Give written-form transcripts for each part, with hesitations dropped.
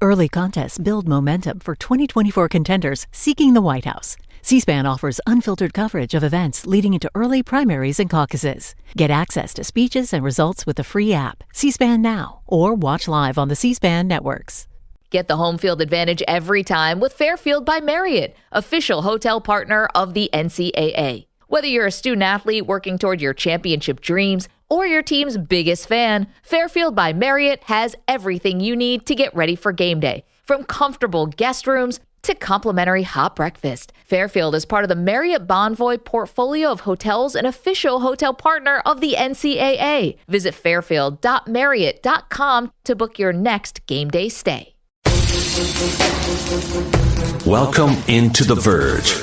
Early contests build momentum for 2024 contenders seeking the White House. C-SPAN offers unfiltered coverage of events leading into early primaries and caucuses. Get access to speeches and results with the free app, C-SPAN Now, or watch live on the C-SPAN networks. Get the home field advantage every time with Fairfield by Marriott, official hotel partner of the NCAA. Whether you're a student athlete working toward your championship dreams or your team's biggest fan, Fairfield by Marriott has everything you need to get ready for game day. From comfortable guest rooms to complimentary hot breakfast, Fairfield is part of the Marriott Bonvoy portfolio of hotels and official hotel partner of the NCAA. Visit fairfield.marriott.com to book your next game day stay. Welcome into The Verge,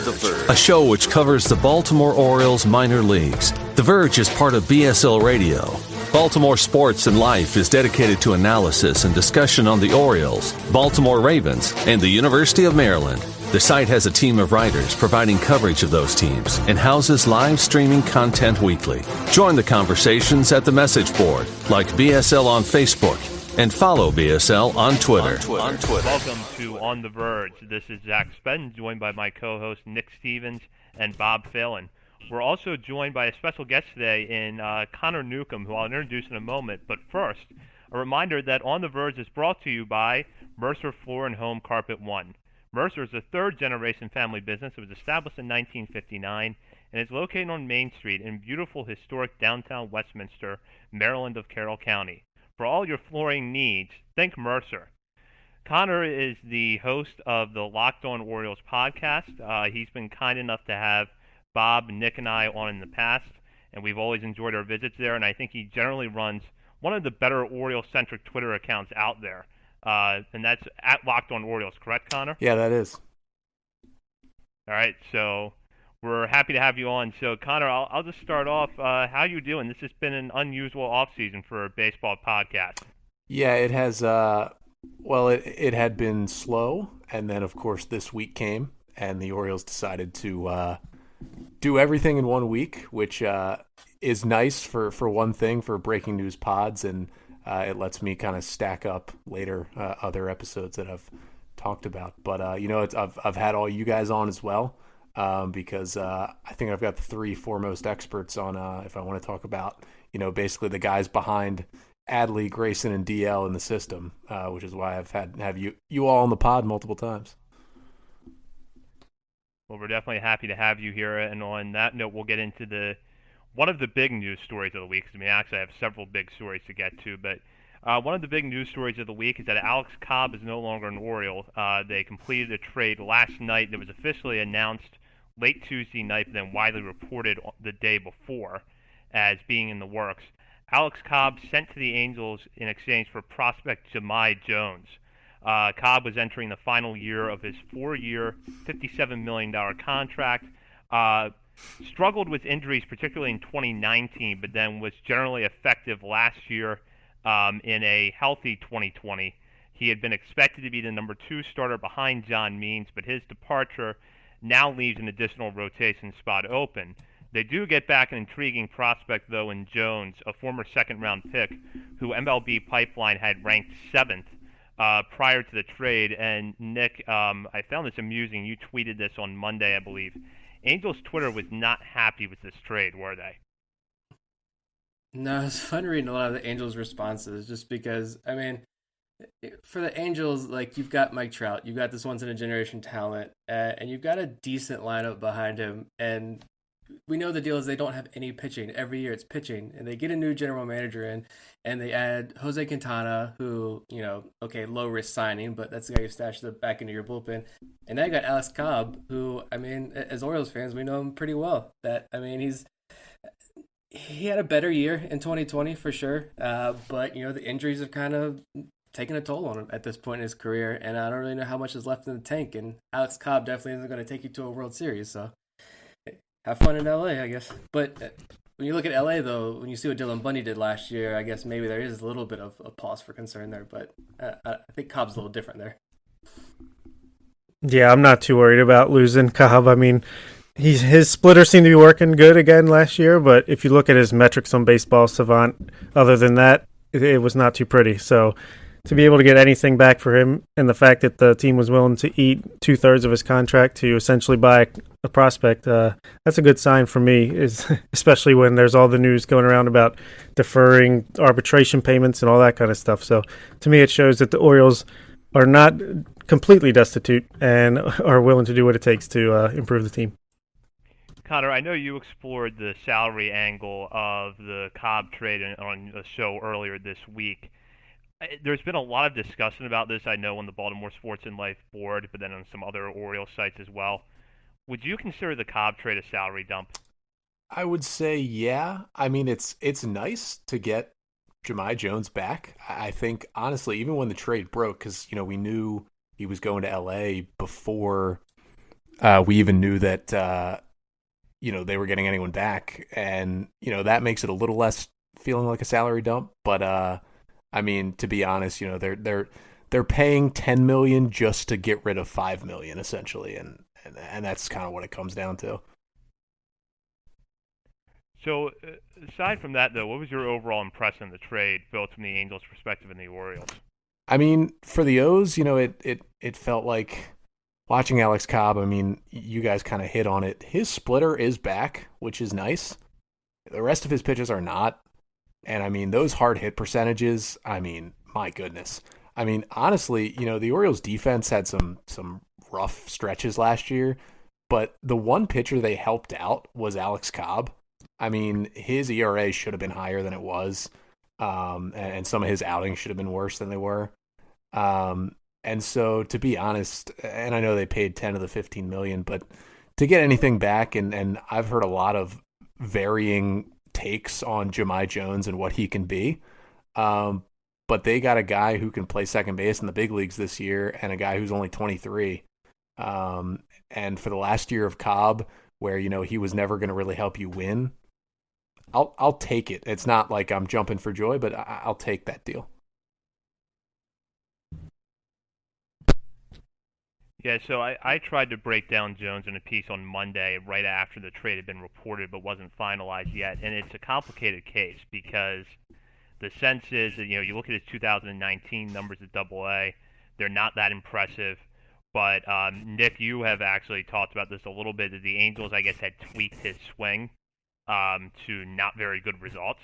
a show which covers the Baltimore Orioles minor leagues. The Verge is part of BSL Radio. Baltimore Sports and Life is dedicated to analysis and discussion on the Orioles, Baltimore Ravens, and the University of Maryland. The site has a team of writers providing coverage of those teams and houses live streaming content weekly. Join the conversations at the message board, like BSL on Facebook, and follow BSL on Twitter. Welcome to On the Verge. This is Zach Spedden, joined by my co-hosts Nick Stevens and Bob Phelan. We're also joined by a special guest today in Connor Newcomb, who I'll introduce in a moment. But first, a reminder that On the Verge is brought to you by Mercer Floor and Home Carpet One. Mercer is a third-generation family business. It was established in 1959 and is located on Main Street in beautiful historic downtown Westminster, Maryland of Carroll County. For all your flooring needs, think Mercer. Connor is the host of the Locked On Orioles podcast. He's been kind enough to have Bob, Nick, and I on in the past, and we've always enjoyed our visits there, and I think he generally runs one of the better Oriole-centric Twitter accounts out there, and that's at Locked On Orioles, correct, Connor? Yeah, that is. All right, so we're happy to have you on. So, Connor, I'll just start off. How you doing? This has been an unusual offseason for a baseball podcast. Yeah, it has. It had been slow, and then, of course, this week came, and the Orioles decided to do everything in 1 week, which is nice for one thing, for breaking news pods, and it lets me kind of stack up later other episodes that I've talked about. But, I've had all you guys on as well. Because I think I've got the three foremost experts on if I want to talk about, basically the guys behind Adley, Grayson, and DL in the system, which is why I've have you all on the pod multiple times. Well, we're definitely happy to have you here, and on that note, we'll get into one of the big news stories of the week. I mean, actually, I have several big stories to get to, but one of the big news stories of the week is that Alex Cobb is no longer an Oriole. They completed a trade last night that was officially announced late Tuesday night, but then widely reported the day before as being in the works. Alex Cobb sent to the Angels in exchange for prospect Jahmai Jones. Cobb was entering the final year of his 4-year, $57 million contract. Struggled with injuries, particularly in 2019, but then was generally effective last year in a healthy 2020. He had been expected to be the number 2 starter behind John Means, but his departure now leaves an additional rotation spot open. They do get back an intriguing prospect, though, in Jones, a former second-round pick who MLB Pipeline had ranked 7th prior to the trade. And, Nick, I found this amusing. You tweeted this on Monday, I believe. Angels Twitter was not happy with this trade, were they? No, it's fun reading a lot of the Angels' responses just because, I mean, for the Angels, like, you've got Mike Trout, you've got this once-in-a-generation talent, and you've got a decent lineup behind him, and we know the deal is they don't have any pitching. Every year it's pitching, and they get a new general manager in, and they add Jose Quintana, who, low-risk signing, but that's the guy you stash the back into your bullpen, and then you got Alex Cobb, who, I mean, as Orioles fans, we know him pretty well. He had a better year in 2020 for sure, but, the injuries have kind of taking a toll on him at this point in his career, and I don't really know how much is left in the tank, and Alex Cobb definitely isn't going to take you to a World Series, so have fun in LA, I guess. But when you look at LA, though, when you see what Dylan Bundy did last year, I guess maybe there is a little bit of a pause for concern there, but I think Cobb's a little different there. Yeah, I'm not too worried about losing Cobb. I mean, his splitter seemed to be working good again last year, but if you look at his metrics on Baseball Savant, other than that, it was not too pretty, so to be able to get anything back for him, and the fact that the team was willing to eat 2/3 of his contract to essentially buy a prospect, that's a good sign for me, is especially when there's all the news going around about deferring arbitration payments and all that kind of stuff. So to me, it shows that the Orioles are not completely destitute and are willing to do what it takes to improve the team. Connor, I know you explored the salary angle of the Cobb trade on a show earlier this week. There's been a lot of discussion about this, I know, on the Baltimore Sports and Life board, but then on some other Orioles sites as well. Would you consider the Cobb trade a salary dump? I would say, yeah. I mean, it's nice to get Jahmai Jones back. I think, honestly, even when the trade broke, because, we knew he was going to L.A. before we even knew that, they were getting anyone back. And, that makes it a little less feeling like a salary dump. But, I mean, to be honest, they're paying $10 million just to get rid of $5 million, essentially. And that's kind of what it comes down to. So, aside from that, though, what was your overall impression of the trade, both from the Angels' perspective and the Orioles? I mean, for the O's, it felt like watching Alex Cobb. I mean, you guys kind of hit on it. His splitter is back, which is nice. The rest of his pitches are not. And, I mean, those hard hit percentages, I mean, my goodness. I mean, honestly, the Orioles' defense had some rough stretches last year, but the one pitcher they helped out was Alex Cobb. I mean, his ERA should have been higher than it was, and some of his outings should have been worse than they were. And so, to be honest, and I know they paid 10 of the 15 million, but to get anything back, and I've heard a lot of varying takes on Jahmai Jones and what he can be, but they got a guy who can play second base in the big leagues this year, and a guy who's only 23. And for the last year of Cobb, where he was never going to really help you win, I'll take it. It's not like I'm jumping for joy, but I'll take that deal. Yeah, so I tried to break down Jones in a piece on Monday right after the trade had been reported but wasn't finalized yet, and it's a complicated case because the sense is that, you look at his 2019 numbers at AA, they're not that impressive, but Nick, you have actually talked about this a little bit, that the Angels, I guess, had tweaked his swing to not very good results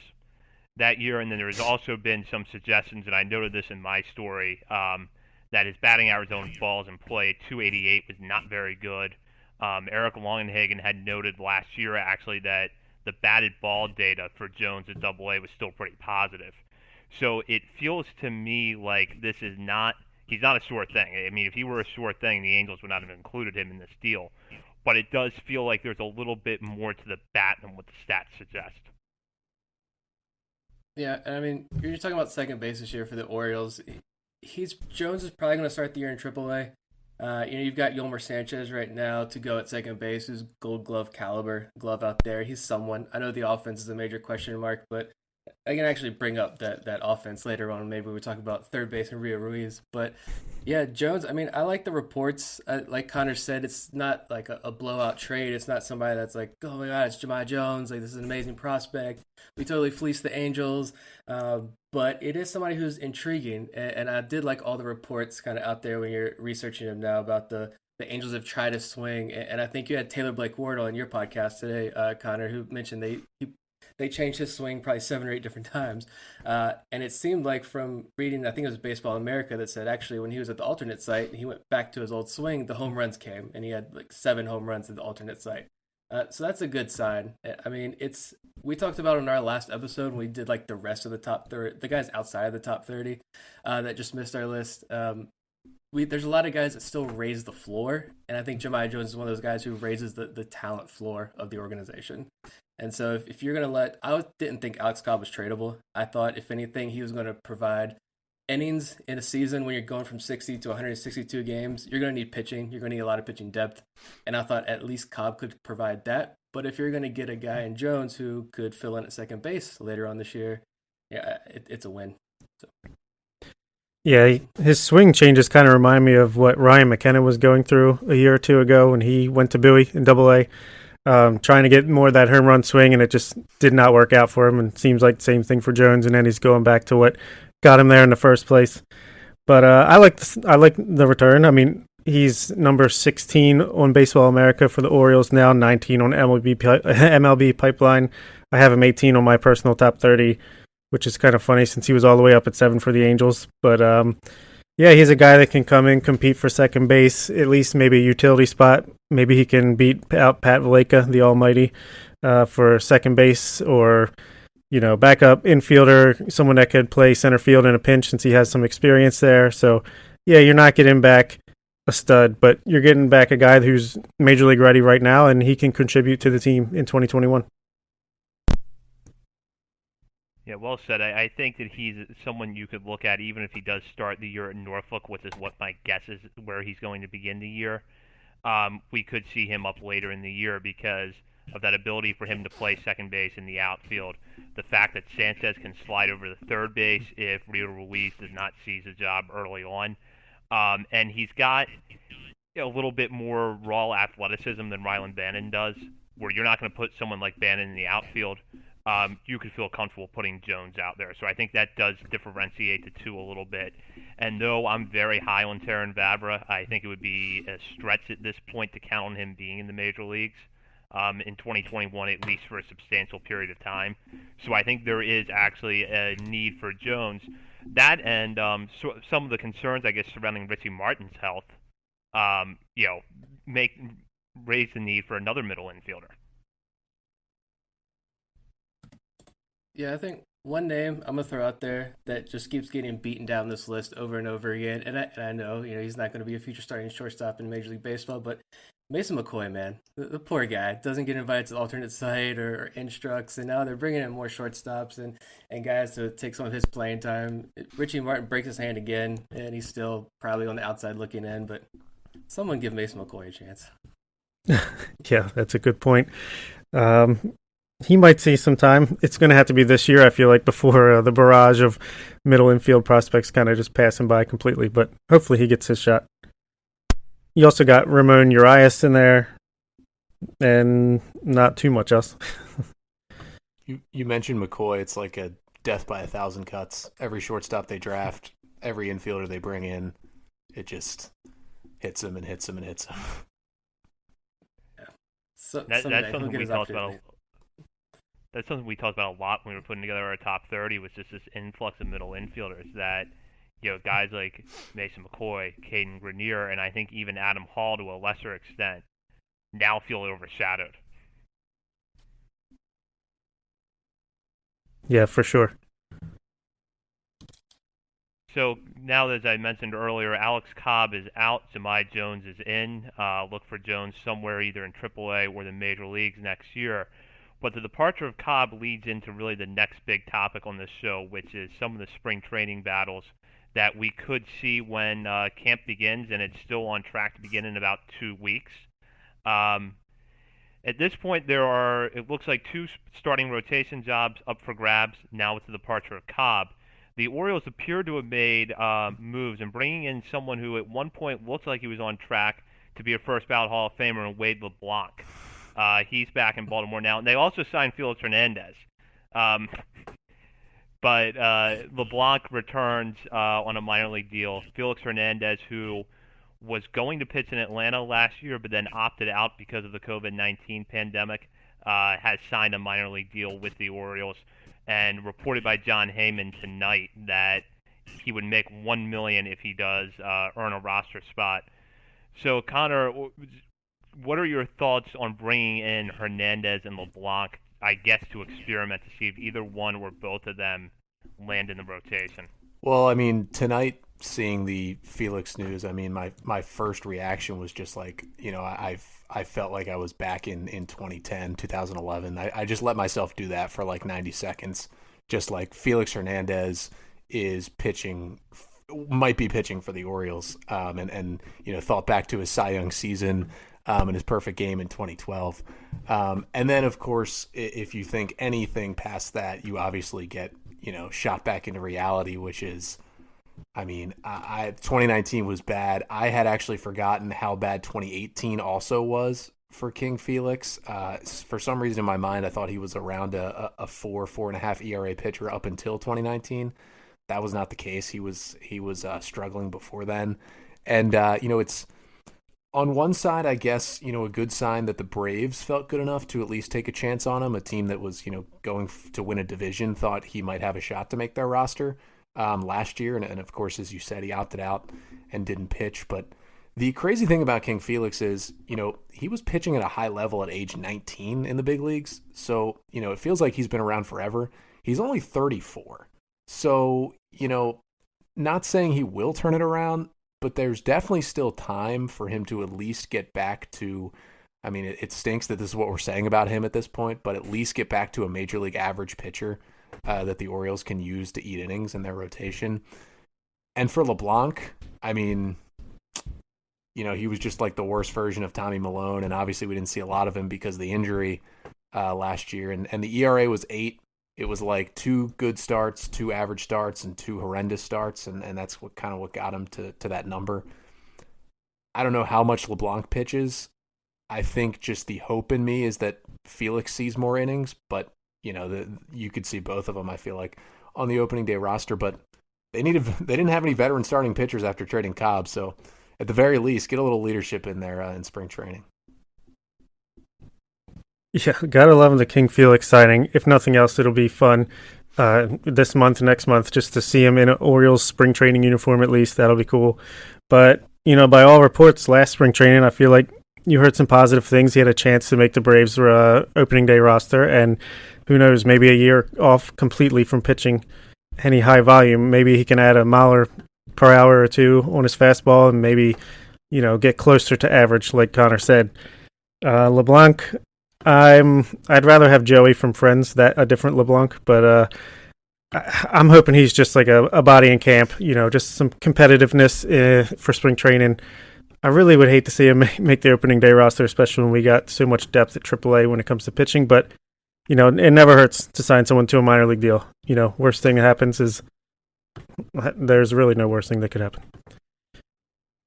that year, and then there's also been some suggestions, and I noted this in my story, that his batting average on balls in play at 288 was not very good. Eric Longenhagen had noted last year, actually, that the batted ball data for Jones at AA was still pretty positive. So it feels to me like this is not – he's not a sure thing. I mean, if he were a sure thing, the Angels would not have included him in this deal. But it does feel like there's a little bit more to the bat than what the stats suggest. Yeah, I mean, you're talking about second base this year for the Orioles. Jones is probably going to start the year in AAA. You've got Yolmer Sanchez right now to go at second base, who's Gold Glove caliber glove out there. He's someone. I know the offense is a major question mark, but I can actually bring up that offense later on. Maybe we talk about third base and Rio Ruiz. But yeah, Jones, I mean, I like the reports. Like Connor said, it's not like a blowout trade. It's not somebody that's like, oh my God, it's Jahmai Jones. Like, this is an amazing prospect. We totally fleeced the Angels. But it is somebody who's intriguing. And I did like all the reports kind of out there when you're researching him now about the Angels have tried to swing. And I think you had Taylor Blake Wardle on your podcast today, Connor, who mentioned they changed his swing probably 7 or 8 different times. And it seemed like from reading, I think it was Baseball America, that said actually when he was at the alternate site and he went back to his old swing, the home runs came, and he had like 7 home runs at the alternate site. So that's a good sign. I mean, we talked about in our last episode when we did like the rest of the top 30, the guys outside of the top 30 that just missed our list. There's a lot of guys that still raise the floor, and I think Jahmai Jones is one of those guys who raises the talent floor of the organization. And so if you're going to I didn't think Alex Cobb was tradable. I thought, if anything, he was going to provide innings in a season when you're going from 60 to 162 games. You're going to need pitching. You're going to need a lot of pitching depth. And I thought at least Cobb could provide that. But if you're going to get a guy in Jones who could fill in at second base later on this year, yeah, it's a win. So. Yeah, his swing changes kind of remind me of what Ryan McKenna was going through a year or two ago when he went to Bowie in AA. Trying to get more of that home run swing, and it just did not work out for him. And it seems like the same thing for Jones, and then he's going back to what got him there in the first place. But I like the return. I mean, he's number 16 on Baseball America for the Orioles now, 19 on MLB Pipeline. I have him 18 on my personal top 30, which is kind of funny since he was all the way up at 7 for the Angels. But yeah, he's a guy that can come in, compete for second base, at least maybe a utility spot. Maybe he can beat out Pat Valleca, the almighty, for second base, or backup infielder, someone that could play center field in a pinch since he has some experience there. So, yeah, you're not getting back a stud, but you're getting back a guy who's major league ready right now, and he can contribute to the team in 2021. Yeah, well said. I think that he's someone you could look at even if he does start the year at Norfolk, which is what my guess is where he's going to begin the year. We could see him up later in the year because of that ability for him to play second base in the outfield. The fact that Sanchez can slide over to third base if Rio Ruiz does not seize a job early on. And he's got a little bit more raw athleticism than Rylan Bannon does, where you're not going to put someone like Bannon in the outfield. You could feel comfortable putting Jones out there. So I think that does differentiate the two a little bit. And though I'm very high on Terrin Vavra, I think it would be a stretch at this point to count on him being in the major leagues in 2021, at least for a substantial period of time. So I think there is actually a need for Jones. That and so some of the concerns, I guess, surrounding Richie Martin's health, raise the need for another middle infielder. Yeah, I think one name I'm gonna throw out there that just keeps getting beaten down this list over and over again, and I know he's not going to be a future starting shortstop in Major League Baseball, but Mason McCoy, man, the poor guy doesn't get invited to the alternate site or instructs, and now they're bringing in more shortstops and guys to take some of his playing time. Richie Martin breaks his hand again, and he's still probably on the outside looking in, but someone give Mason McCoy a chance. Yeah, that's a good point. He might see some time. It's going to have to be this year, I feel like, before the barrage of middle infield prospects kind of just pass him by completely. But hopefully he gets his shot. You also got Ramon Urias in there, and not too much else. You mentioned McCoy. It's like a death by 1,000 cuts. Every shortstop they draft, every infielder they bring in, it just hits him and hits him and hits him. Yeah. So, that's something we talked about. That's something we talked about a lot when we were putting together our top 30, was just this influx of middle infielders that, guys like Mason McCoy, Caden Grenier, and I think even Adam Hall to a lesser extent now feel overshadowed. Yeah, for sure. So now, as I mentioned earlier, Alex Cobb is out, Jahmai Jones is in. Look for Jones somewhere either in AAA or the major leagues next year. But the departure of Cobb leads into really the next big topic on this show, which is some of the spring training battles that we could see when camp begins, and it's still on track to begin in about 2 weeks. At this point, it looks like 2 starting rotation jobs up for grabs now with the departure of Cobb. The Orioles appear to have made moves and bringing in someone who at one point looked like he was on track to be a first ballot Hall of Famer in Wade LeBlanc. He's back in Baltimore now. And they also signed Felix Hernandez. But LeBlanc returns on a minor league deal. Felix Hernandez, who was going to pitch in Atlanta last year but then opted out because of the COVID-19 pandemic, has signed a minor league deal with the Orioles. And reported by John Heyman tonight that he would make $1 million if he does earn a roster spot. So, Connor, what are your thoughts on bringing in Hernandez and LeBlanc, I guess, to experiment to see if either one or both of them land in the rotation? Well, I mean, tonight, seeing the Felix news, I mean, my first reaction was just like, I felt like I was back in 2010, 2011. I just let myself do that for like 90 seconds. Just like Felix Hernandez might be pitching for the Orioles, and thought back to his Cy Young season and his perfect game in 2012. And then, of course, if you think anything past that, you obviously get, shot back into reality, which is, 2019 was bad. I had actually forgotten how bad 2018 also was for King Felix. For some reason in my mind, I thought he was around a 4.5 ERA pitcher up until 2019. that was not the case. He was struggling before then, and it's on one side, I guess, a good sign that the Braves felt good enough to at least take a chance on him. A team that was going to win a division thought he might have a shot to make their roster last year, and of course, as you said, he opted out and didn't pitch. But the crazy thing about King Felix is, he was pitching at a high level at age 19 in the big leagues. So, it feels like he's been around forever. He's only 34. So, not saying he will turn it around, but there's definitely still time for him to at least get back to, I mean, it stinks that this is what we're saying about him at this point, but at least get back to a major league average pitcher that the Orioles can use to eat innings in their rotation. And for LeBlanc, I mean, he was just like the worst version of Tommy Malone, and obviously we didn't see a lot of him because of the injury last year. And the ERA was 8. It was like 2 good starts, 2 average starts, and 2 horrendous starts, and that's what got him to that number. I don't know how much LeBlanc pitches. I think just the hope in me is that Felix sees more innings, but you could see both of them, I feel like, on the opening day roster. But they didn't have any veteran starting pitchers after trading Cobb, so at the very least, get a little leadership in there in spring training. Yeah, gotta love the King Felix signing. If nothing else, it'll be fun this month, next month, just to see him in an Orioles spring training uniform at least. That'll be cool. But, by all reports, last spring training, I feel like you heard some positive things. He had a chance to make the Braves opening day roster, and who knows, maybe a year off completely from pitching any high volume. Maybe he can add a mile per hour or 2 on his fastball and maybe, get closer to average, like Connor said. LeBlanc, I'd rather have Joey from Friends, a different LeBlanc, but I'm hoping he's just like a body in camp, just some competitiveness for spring training. I really would hate to see him make the opening day roster, especially when we got so much depth at AAA when it comes to pitching, but it never hurts to sign someone to a minor league deal. Worst thing that happens is there's really no worst thing that could happen.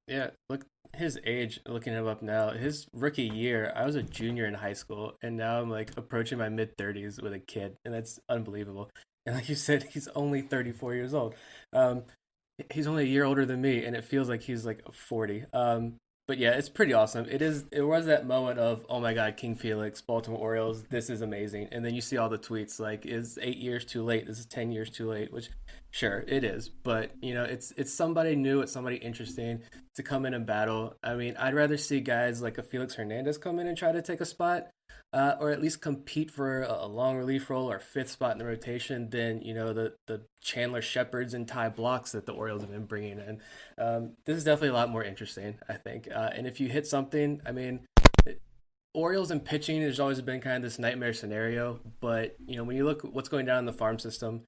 Yeah, look, his age, looking him up now, his rookie year, I was a junior in high school, and now I'm like approaching my mid-30s with a kid, and that's unbelievable. And like you said, he's only 34 years old. He's only a year older than me, and it feels like he's like 40. But yeah, it's pretty awesome. It was that moment of, oh my God, King Felix, Baltimore Orioles, this is amazing. And then you see all the tweets like, is 8 years too late? This is 10 years too late, which sure it is. But it's somebody new, it's somebody interesting to come in and battle. I mean, I'd rather see guys like a Felix Hernandez come in and try to take a spot, or at least compete for a long relief role or 5th spot in the rotation than, the Chandler Shepherds and Ty Blocks that the Orioles have been bringing in. This is definitely a lot more interesting, I think. And if you hit something, I mean, Orioles and pitching has always been kind of this nightmare scenario. But, when you look at what's going down in the farm system,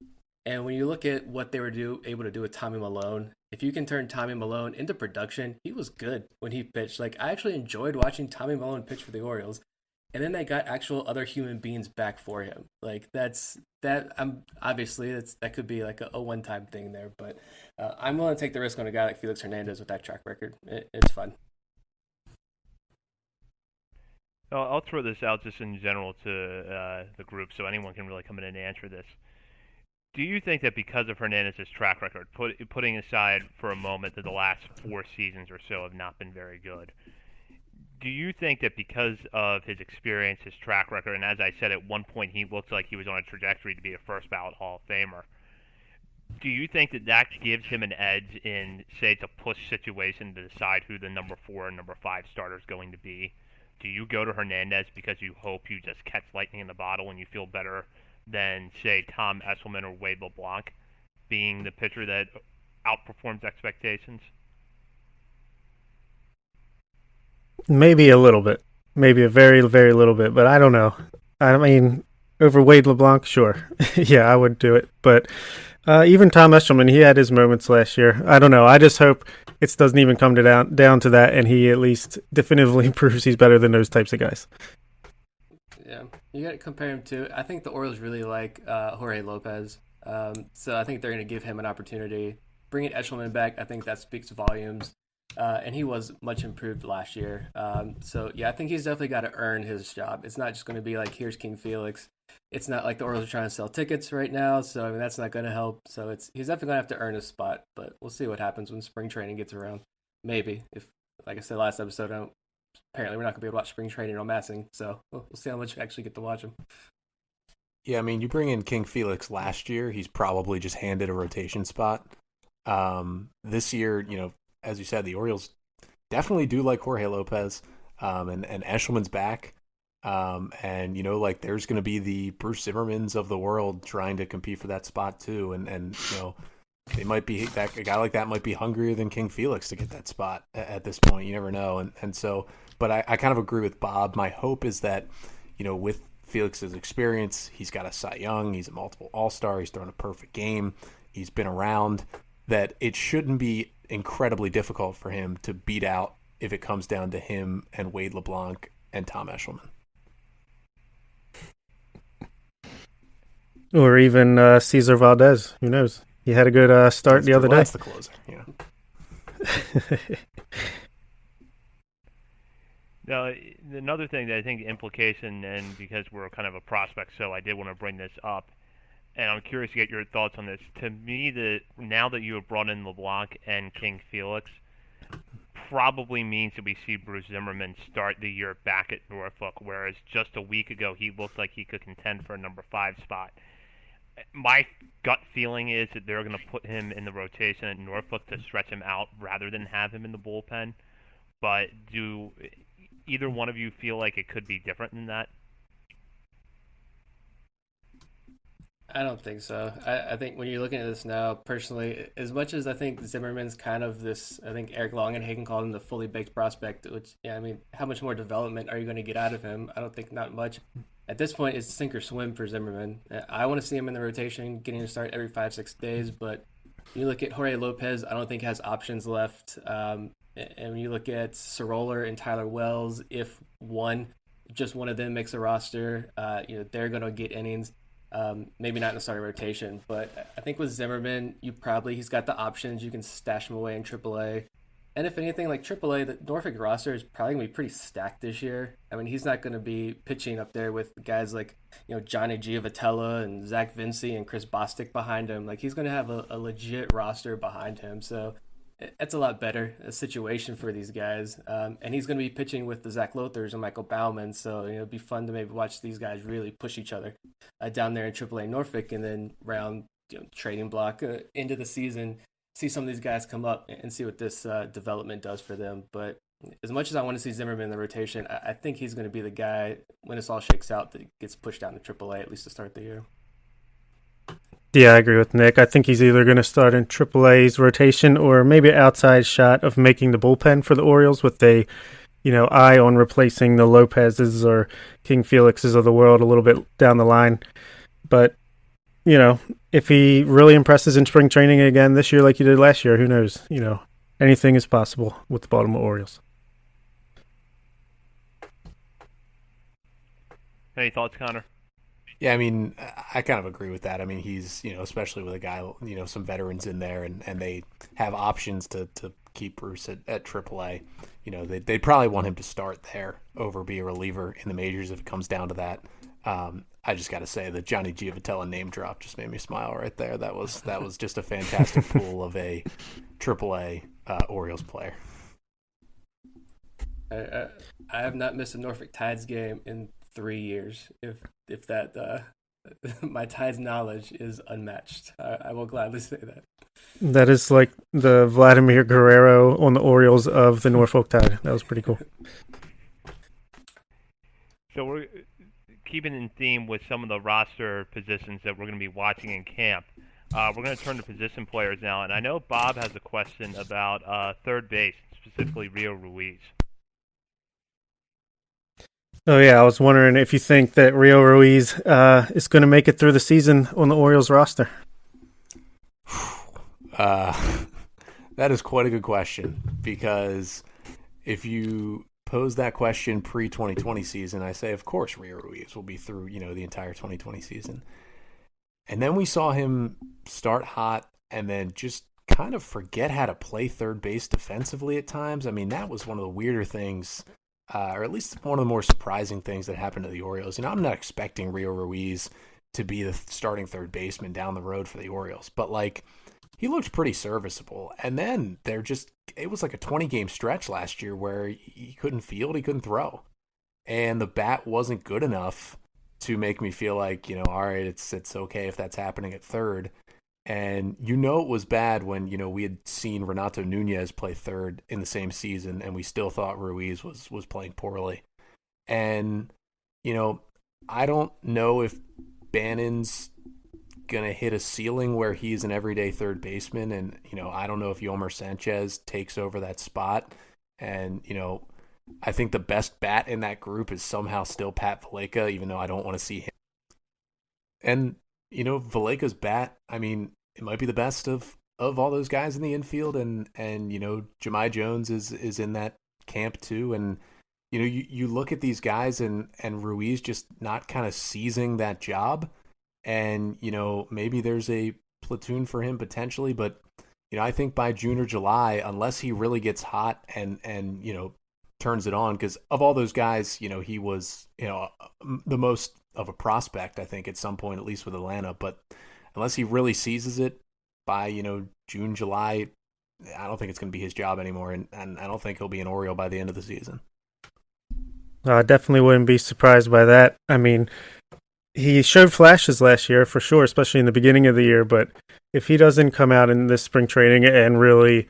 and when you look at what they were able to do with Tommy Malone, if you can turn Tommy Malone into production, he was good when he pitched. Like, I actually enjoyed watching Tommy Malone pitch for the Orioles. And then they got actual other human beings back for him. Like obviously that could be like a one-time thing there, but I'm willing to take the risk on a guy like Felix Hernandez with that track record. It's fun. I'll throw this out just in general to the group, so anyone can really come in and answer this. Do you think that because of Hernandez's track record, putting aside for a moment that the last 4 seasons or so have not been very good, do you think that because of his experience, his track record, and as I said, at one point he looked like he was on a trajectory to be a first-ballot Hall of Famer, do you think that gives him an edge in, say, it's a push situation to decide who the number 4 and number 5 starter is going to be? Do you go to Hernandez because you hope you just catch lightning in the bottle and you feel better than, say, Tom Esselman or Wade LeBlanc being the pitcher that outperforms expectations? Maybe a little bit. Maybe a very, very little bit, but I don't know. I mean, over Wade LeBlanc, sure. Yeah, I would do it. But even Tom Eshelman, he had his moments last year. I don't know. I just hope it doesn't even come down to that, and he at least definitively proves he's better than those types of guys. Yeah, you got to compare him to. I think the Orioles really like Jorge Lopez, so I think they're going to give him an opportunity. Bringing Eshelman back, I think that speaks volumes. And he was much improved last year. So, yeah, I think he's definitely got to earn his job. It's not just going to be like, here's King Felix. it's not like the Orioles are trying to sell tickets right now, so I mean that's not going to help. So he's definitely going to have to earn a spot, but we'll see what happens when spring training gets around. Maybe if, like I said last episode, apparently we're not going to be able to watch spring training on Massing, so we'll see how much we actually get to watch him. Yeah, I mean, you bring in King Felix last year, he's probably just handed a rotation spot. This year, as you said, the Orioles definitely do like Jorge Lopez, and Eshelman's back. And there's going to be the Bruce Zimmermans of the world trying to compete for that spot too. And they might be a guy like that might be hungrier than King Felix to get that spot at this point. You never know. And so, but I kind of agree with Bob. My hope is that, with Felix's experience, he's got a Cy Young, he's a multiple All-Star, he's thrown a perfect game, he's been around, that it shouldn't be incredibly difficult for him to beat out if it comes down to him and Wade LeBlanc and Tom Eshelman. Or even Cesar Valdez. Who knows? He had a good start the other day. That's the closer, Now, another thing that I think implication, and because we're kind of a prospect, so I did want to bring this up, and I'm curious to get your thoughts on this. To me, now that you have brought in LeBlanc and King Felix, probably means that we see Bruce Zimmerman start the year back at Norfolk, whereas just a week ago he looked like he could contend for a number 5 spot. My gut feeling is that they're going to put him in the rotation at Norfolk to stretch him out rather than have him in the bullpen. But do either one of you feel like it could be different than that? I don't think so. I think when you're looking at this now, personally, as much as I think Zimmerman's kind of this, I think Eric Longenhagen called him the fully baked prospect, which, yeah, I mean, how much more development are you going to get out of him? I don't think not much. At this point, it's sink or swim for Zimmerman. I want to see him in the rotation, getting to start every 5-6 days, but you look at Jorge Lopez, I don't think has options left. And when you look at Soroller and Tyler Wells, if just one of them makes a roster, they're going to get innings. Maybe not in the starting rotation, but I think with Zimmerman, he's got the options. You can stash him away in AAA. And if anything, like AAA, the Norfolk roster is probably going to be pretty stacked this year. I mean, he's not going to be pitching up there with guys like, Johnny Giovitella and Zach Vinci and Chris Bostic behind him. Like, he's going to have a legit roster behind him. So that's a lot better a situation for these guys. And he's going to be pitching with the Zach Lothars and Michael Baumann. So, it'd be fun to maybe watch these guys really push each other down there in AAA Norfolk, and then round trading block into the season, see some of these guys come up and see what this development does for them. But as much as I want to see Zimmerman in the rotation, I think he's going to be the guy when this all shakes out that gets pushed down to AAA at least to start the year. Yeah, I agree with Nick. I think he's either going to start in AAA's rotation or maybe an outside shot of making the bullpen for the Orioles with a, eye on replacing the Lopez's or King Felix's of the world a little bit down the line. But, if he really impresses in spring training again this year like he did last year, who knows? Anything is possible with the Baltimore Orioles. Any thoughts, Connor? Yeah, I mean, I kind of agree with that. I mean, he's, especially with a guy, some veterans in there, and they have options to keep Bruce at AAA. They'd probably want him to start there over be a reliever in the majors if it comes down to that. I just got to say the Johnny Giovitella name drop just made me smile right there. That was just a fantastic pull of a AAA Orioles player. I have not missed a Norfolk Tides game in 3 years. If that my Tides knowledge is unmatched, I will gladly say that. That is like the Vladimir Guerrero on the Orioles of the Norfolk Tide. That was pretty cool. So we're keeping in theme with some of the roster positions that we're going to be watching in camp. We're going to turn to position players now, and I know Bob has a question about third base, specifically Rio Ruiz. Oh, yeah, I was wondering if you think that Rio Ruiz is going to make it through the season on the Orioles roster. That is quite a good question, because if you pose that question pre-2020 season, I say, of course, Rio Ruiz will be through, the entire 2020 season. And then we saw him start hot and then just kind of forget how to play third base defensively at times. I mean, that was one of the weirder things or at least one of the more surprising things that happened to the Orioles. I'm not expecting Rio Ruiz to be the starting third baseman down the road for the Orioles, but like he looked pretty serviceable. And then it was like a 20-game stretch last year where he couldn't field, he couldn't throw. And the bat wasn't good enough to make me feel like, all right, it's okay if that's happening at third. And it was bad when, we had seen Renato Nunez play third in the same season, and we still thought Ruiz was playing poorly. And, I don't know if Bannon's going to hit a ceiling where he's an everyday third baseman. And, I don't know if Yolmer Sanchez takes over that spot. And, I think the best bat in that group is somehow still Pat Valaika, even though I don't want to see him. And, Valaika's bat, I mean, it might be the best of all those guys in the infield. And Jahmai Jones is in that camp too. And, you look at these guys and Ruiz just not kind of seizing that job. And, maybe there's a platoon for him potentially. But, I think by June or July, unless he really gets hot and turns it on, because of all those guys, he was, the most of a prospect, I think, at some point, at least with Atlanta. But unless he really seizes it by, June, July, I don't think it's going to be his job anymore. And I don't think he'll be an Oriole by the end of the season. I definitely wouldn't be surprised by that. I mean, he showed flashes last year for sure, especially in the beginning of the year. But if he doesn't come out in this spring training and really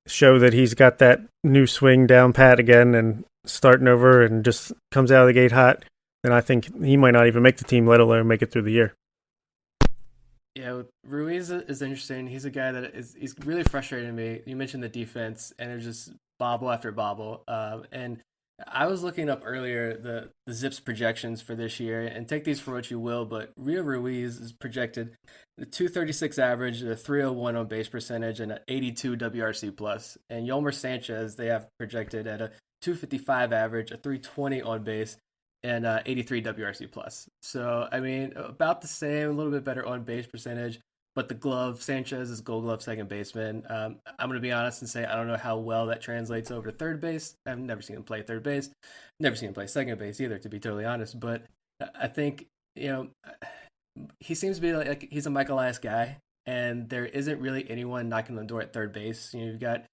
show that he's got that new swing down pat again and starting over and just comes out of the gate hot, then I think he might not even make the team, let alone make it through the year. Yeah, Ruiz is interesting. He's a guy he's really frustrating me. You mentioned the defense, and it was just bobble after bobble. And I was looking up earlier the Zips projections for this year, and take these for what you will, but Rio Ruiz is projected a 236 average, a 301 on base percentage, and an 82 WRC plus. And Yolmer Sanchez, they have projected at a 255 average, a 320 on base, and 83 WRC plus. So, I mean, about the same, a little bit better on base percentage. But the glove, Sanchez is Gold Glove second baseman. I'm going to be honest and say I don't know how well that translates over to third base. I've never seen him play third base. Never seen him play second base either, to be totally honest. But I think, he seems to be like he's a Michael Elias guy, and there isn't really anyone knocking on the door at third base. You've got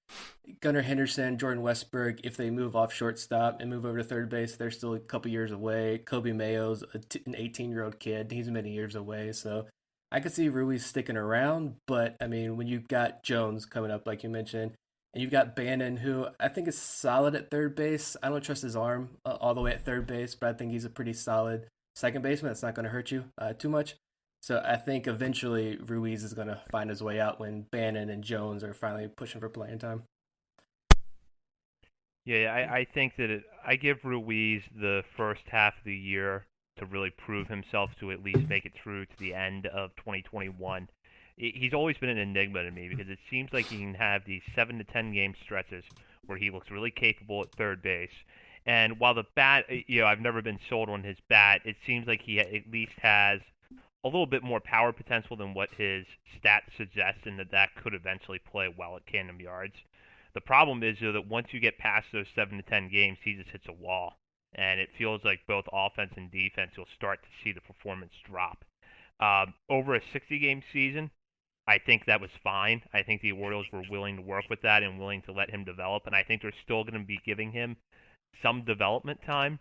Gunnar Henderson, Jordan Westberg. If they move off shortstop and move over to third base, they're still a couple years away. Kobe Mayo's an 18-year-old kid. He's many years away, so I could see Ruiz sticking around, but, I mean, when you've got Jones coming up, like you mentioned, and you've got Bannon, who I think is solid at third base. I don't trust his arm all the way at third base, but I think he's a pretty solid second baseman. That's not going to hurt you too much. So I think eventually Ruiz is going to find his way out when Bannon and Jones are finally pushing for playing time. Yeah, I think that I give Ruiz the first half of the year to really prove himself, to at least make it through to the end of 2021. He's always been an enigma to me because it seems like he can have these 7 to 10 game stretches where he looks really capable at third base. And while the bat, I've never been sold on his bat, it seems like he at least has a little bit more power potential than what his stats suggest, and that could eventually play well at Camden Yards. The problem is, that once you get past those 7 to 10 games, he just hits a wall. And it feels like both offense and defense, you'll start to see the performance drop. Over a 60-game season, I think that was fine. I think the Orioles were willing to work with that and willing to let him develop. And I think they're still going to be giving him some development time.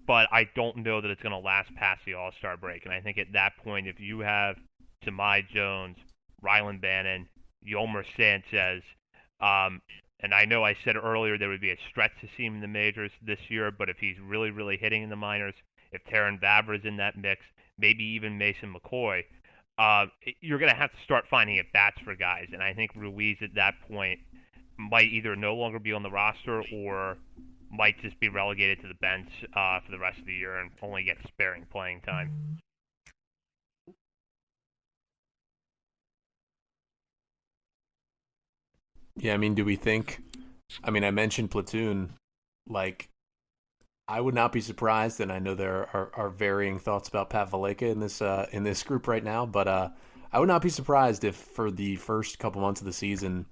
But I don't know that it's going to last past the All-Star break. And I think at that point, if you have Jahmai Jones, Rylan Bannon, Yolmer Sanchez, and I know I said earlier there would be a stretch to see him in the majors this year, but if he's really, really hitting in the minors, if Taron Vavra's in that mix, maybe even Mason McCoy, you're going to have to start finding at-bats for guys. And I think Ruiz at that point might either no longer be on the roster or might just be relegated to the bench for the rest of the year and only get sparing playing time. Yeah, I mean, do we think? I mean, I mentioned platoon. Like, I would not be surprised, and I know there are varying thoughts about Pat Valaika in this group right now, but I would not be surprised if for the first couple months of the season,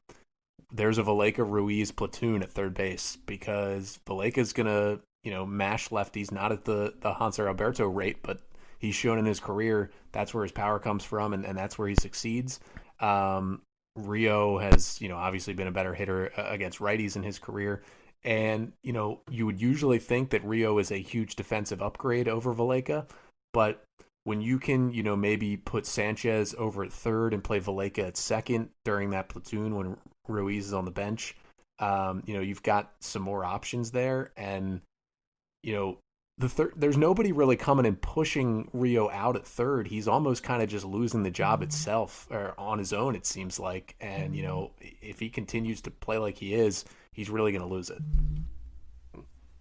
there's a Valleca-Ruiz platoon at third base because Valleca's going to, mash lefties, not at the Hanser Alberto rate, but he's shown in his career that's where his power comes from, and that's where he succeeds. Rio has, obviously been a better hitter against righties in his career. And, you would usually think that Rio is a huge defensive upgrade over Valleca, but when you can, maybe put Sanchez over at third and play Valleca at second during that platoon when Ruiz is on the bench, you've got some more options there. And, there's nobody really coming and pushing Rio out at third. He's almost kind of just losing the job itself or on his own, it seems like. And, if he continues to play like he is, he's really going to lose it.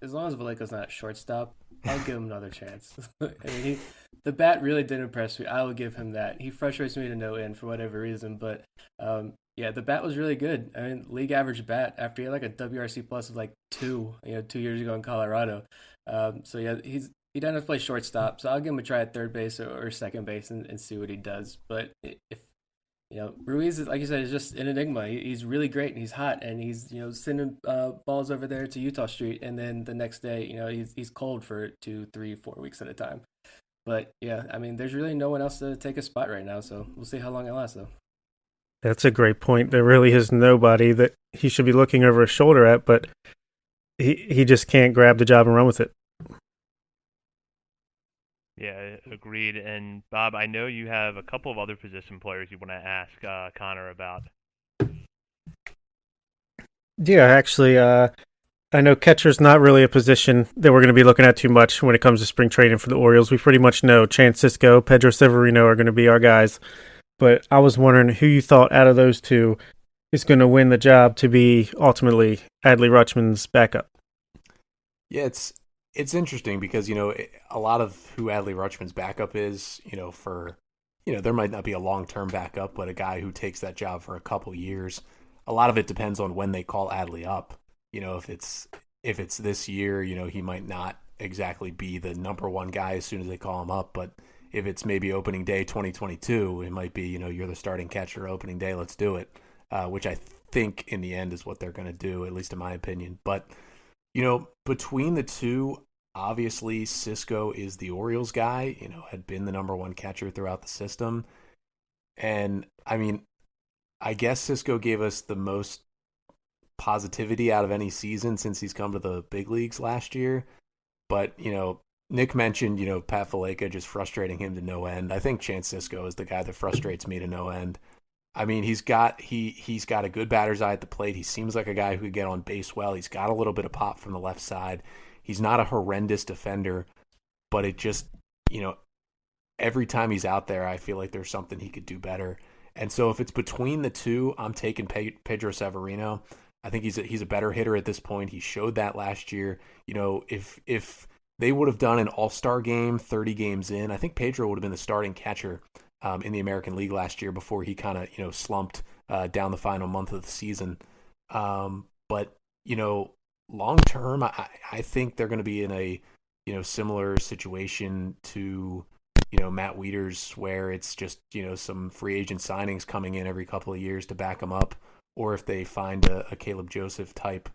As long as Valleca's not shortstop, I'll give him another chance. I mean, the bat really did impress me. I will give him that. He frustrates me to no end for whatever reason, but the bat was really good. I mean, league average bat after he had like a WRC plus of like 2 years ago in Colorado. He doesn't have to play shortstop, so I'll give him a try at third base or second base and see what he does. But if Ruiz, like you said, is just an enigma. He's really great and he's hot and he's sending balls over there to Utah Street, and then the next day he's cold for 2, 3, 4 weeks at a time. But yeah, I mean, there's really no one else to take a spot right now, so we'll see how long it lasts though. That's a great point. There really is nobody that he should be looking over his shoulder at, but he just can't grab the job and run with it. Yeah, agreed. And Bob, I know you have a couple of other position players you want to ask Connor about. Yeah, actually, I know catcher's not really a position that we're going to be looking at too much when it comes to spring training for the Orioles. We pretty much know Chance Cisco, Pedro Severino are going to be our guys. But I was wondering who you thought out of those two is going to win the job to be ultimately Adley Rutschman's backup. Yeah, it's interesting because, a lot of who Adley Rutschman's backup is, there might not be a long-term backup, but a guy who takes that job for a couple years. A lot of it depends on when they call Adley up. If it's this year, he might not exactly be the number one guy as soon as they call him up, but if it's maybe opening day 2022, it might be, you're the starting catcher opening day, let's do it, which I think in the end is what they're going to do, at least in my opinion. But, between the two, obviously Cisco is the Orioles guy, had been the number one catcher throughout the system. And, I mean, I guess Cisco gave us the most positivity out of any season since he's come to the big leagues last year. But, Nick mentioned, Pat Valleca just frustrating him to no end. I think Chance Cisco is the guy that frustrates me to no end. I mean, he's got a good batter's eye at the plate. He seems like a guy who could get on base well. He's got a little bit of pop from the left side. He's not a horrendous defender, but it just, every time he's out there, I feel like there's something he could do better. And so if it's between the two, I'm taking Pedro Severino. I think he's a better hitter at this point. He showed that last year. If they would have done an all-star game 30 games in, I think Pedro would have been the starting catcher in the American League last year before he kind of, slumped down the final month of the season. But, long term, I think they're going to be in a, similar situation to, Matt Wieters, where it's just, some free agent signings coming in every couple of years to back them up. Or if they find a Caleb Joseph type,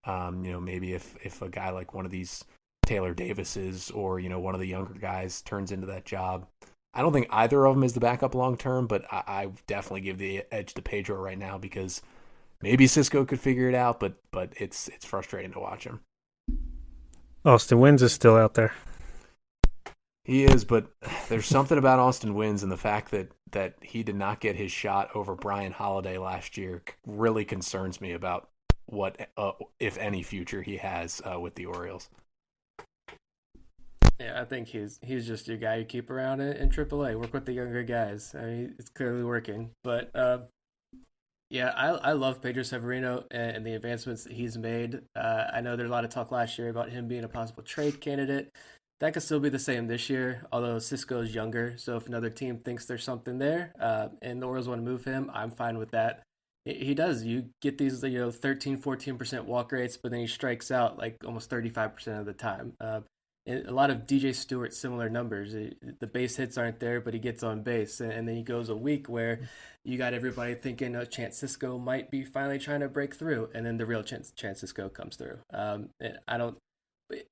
maybe if a guy like one of these Taylor Davises or, one of the younger guys turns into that job. I don't think either of them is the backup long term, but I definitely give the edge to Pedro right now because maybe Cisco could figure it out, but it's frustrating to watch him. Austin Wynns is still out there. He is, but there's something about Austin Wynns and the fact that he did not get his shot over Brian Holiday last year really concerns me about what, if any, future he has with the Orioles. Yeah, I think he's just your guy you keep around in AAA. Work with the younger guys. I mean, it's clearly working. But I love Pedro Severino and the advancements that he's made. I know there's a lot of talk last year about him being a possible trade candidate. That could still be the same this year, although Cisco's younger. So if another team thinks there's something there and the Orioles want to move him, I'm fine with that. He does. You get these 13, 14% walk rates, but then he strikes out like almost 35% of the time. a lot of DJ Stewart similar numbers. The base hits aren't there, but he gets on base. And then he goes a week where you got everybody thinking Chance Sisco might be finally trying to break through, and then the real Chance Sisco comes through. And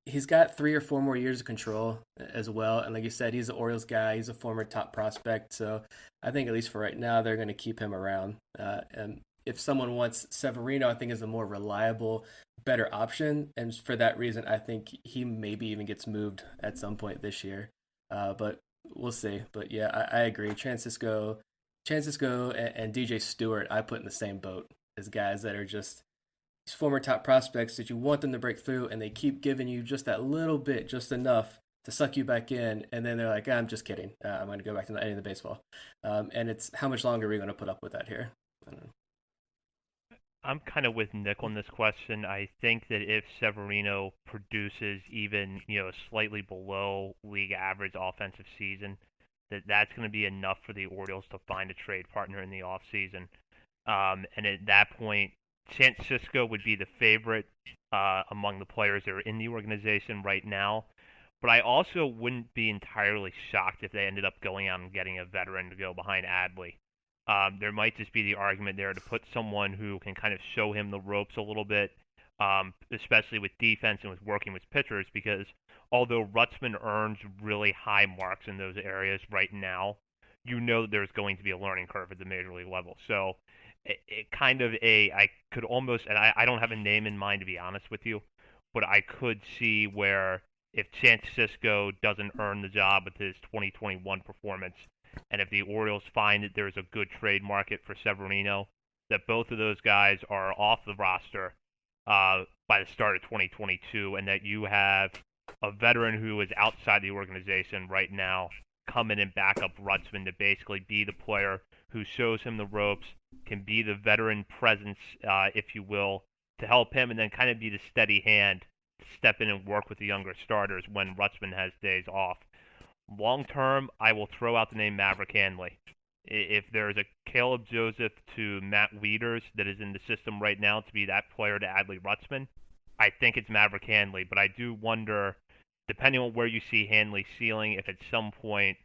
he's got 3 or 4 more years of control as well. And like you said, he's an Orioles guy. He's a former top prospect. So I think at least for right now, they're going to keep him around. And if someone wants Severino, I think is a more reliable, better option. And for that reason, I think he maybe even gets moved at some point this year. But we'll see. But yeah, I agree. Chance Sisco and DJ Stewart, I put in the same boat as guys that are just these former top prospects that you want them to break through, and they keep giving you just that little bit, just enough to suck you back in, and then they're like, I'm just kidding. I'm going to go back to not ending the baseball. And it's how much longer are we going to put up with that here? I don't know. I'm kind of with Nick on this question. I think that if Severino produces even, slightly below league average offensive season, that's going to be enough for the Orioles to find a trade partner in the offseason. And at that point, Chance Sisco would be the favorite among the players that are in the organization right now. But I also wouldn't be entirely shocked if they ended up going out and getting a veteran to go behind Adley. There might just be the argument there to put someone who can kind of show him the ropes a little bit, especially with defense and with working with pitchers, because although Rutzman earns really high marks in those areas right now, there's going to be a learning curve at the major league level. So it kind of I could almost, and I don't have a name in mind to be honest with you, but I could see where if Chance Sisco doesn't earn the job with his 2021 performance, and if the Orioles find that there's a good trade market for Severino, that both of those guys are off the roster by the start of 2022, and that you have a veteran who is outside the organization right now come in and back up Rutzman to basically be the player who shows him the ropes, can be the veteran presence, if you will, to help him, and then kind of be the steady hand to step in and work with the younger starters when Rutzman has days off. Long term, I will throw out the name Maverick Hanley. If there's a Caleb Joseph to Matt Wieters that is in the system right now to be that player to Adley Rutzman, I think it's Maverick Hanley. But I do wonder, depending on where you see Hanley's ceiling, if at some point,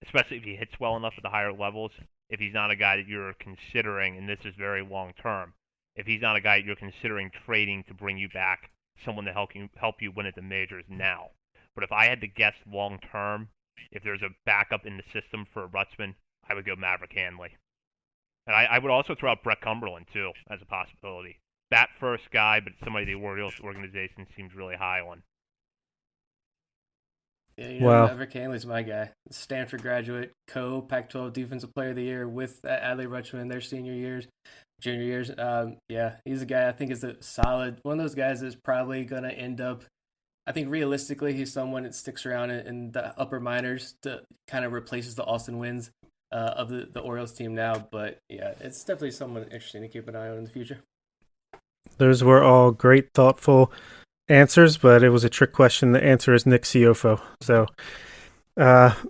especially if he hits well enough at the higher levels, if he's not a guy that you're considering, and this is very long term, if he's not a guy that you're considering trading to bring you back someone to help you win at the majors now. But if I had to guess long term, if there's a backup in the system for Rutzman, I would go Maverick Hanley. And I would also throw out Brett Cumberland, too, as a possibility. Bat first guy, but somebody the Orioles organization seems really high on. Yeah, Maverick Hanley's my guy. Stanford graduate, Pac-12 Defensive Player of the Year with Adley Rutschman in their junior years. Yeah, he's a guy I think is a solid, one of those guys that's probably going to end up, I think realistically, he's someone that sticks around in the upper minors to kind of replaces the Austin Wins of the Orioles team now. But yeah, it's definitely someone interesting to keep an eye on in the future. Those were all great, thoughtful answers, but it was a trick question. The answer is Nick Ciofo. So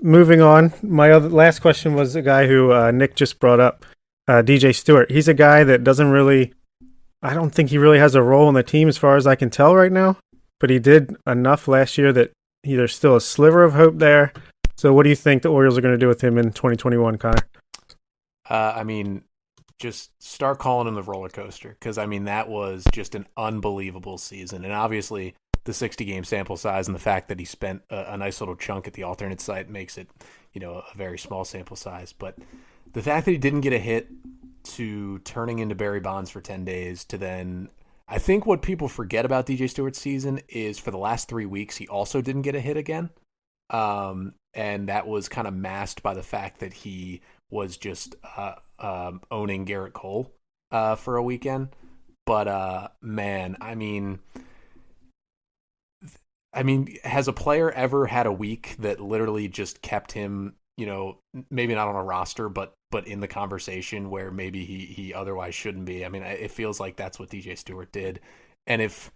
moving on, my last question was a guy who Nick just brought up, DJ Stewart. He's a guy that I don't think he really has a role in the team as far as I can tell right now, but he did enough last year that there's still a sliver of hope there. So what do you think the Orioles are going to do with him in 2021, Connor? Just start calling him the roller coaster, because that was just an unbelievable season. And obviously the 60-game sample size and the fact that he spent a nice little chunk at the alternate site makes it, a very small sample size. But the fact that he didn't get a hit, to turning into Barry Bonds for 10 days, to then, I think what people forget about DJ Stewart's season is for the last 3 weeks, he also didn't get a hit again. And that was kind of masked by the fact that he was just owning Garrett Cole for a weekend. But man, has a player ever had a week that literally just kept him, maybe not on a roster, but in the conversation where maybe he otherwise shouldn't be? It feels like that's what DJ Stewart did. And if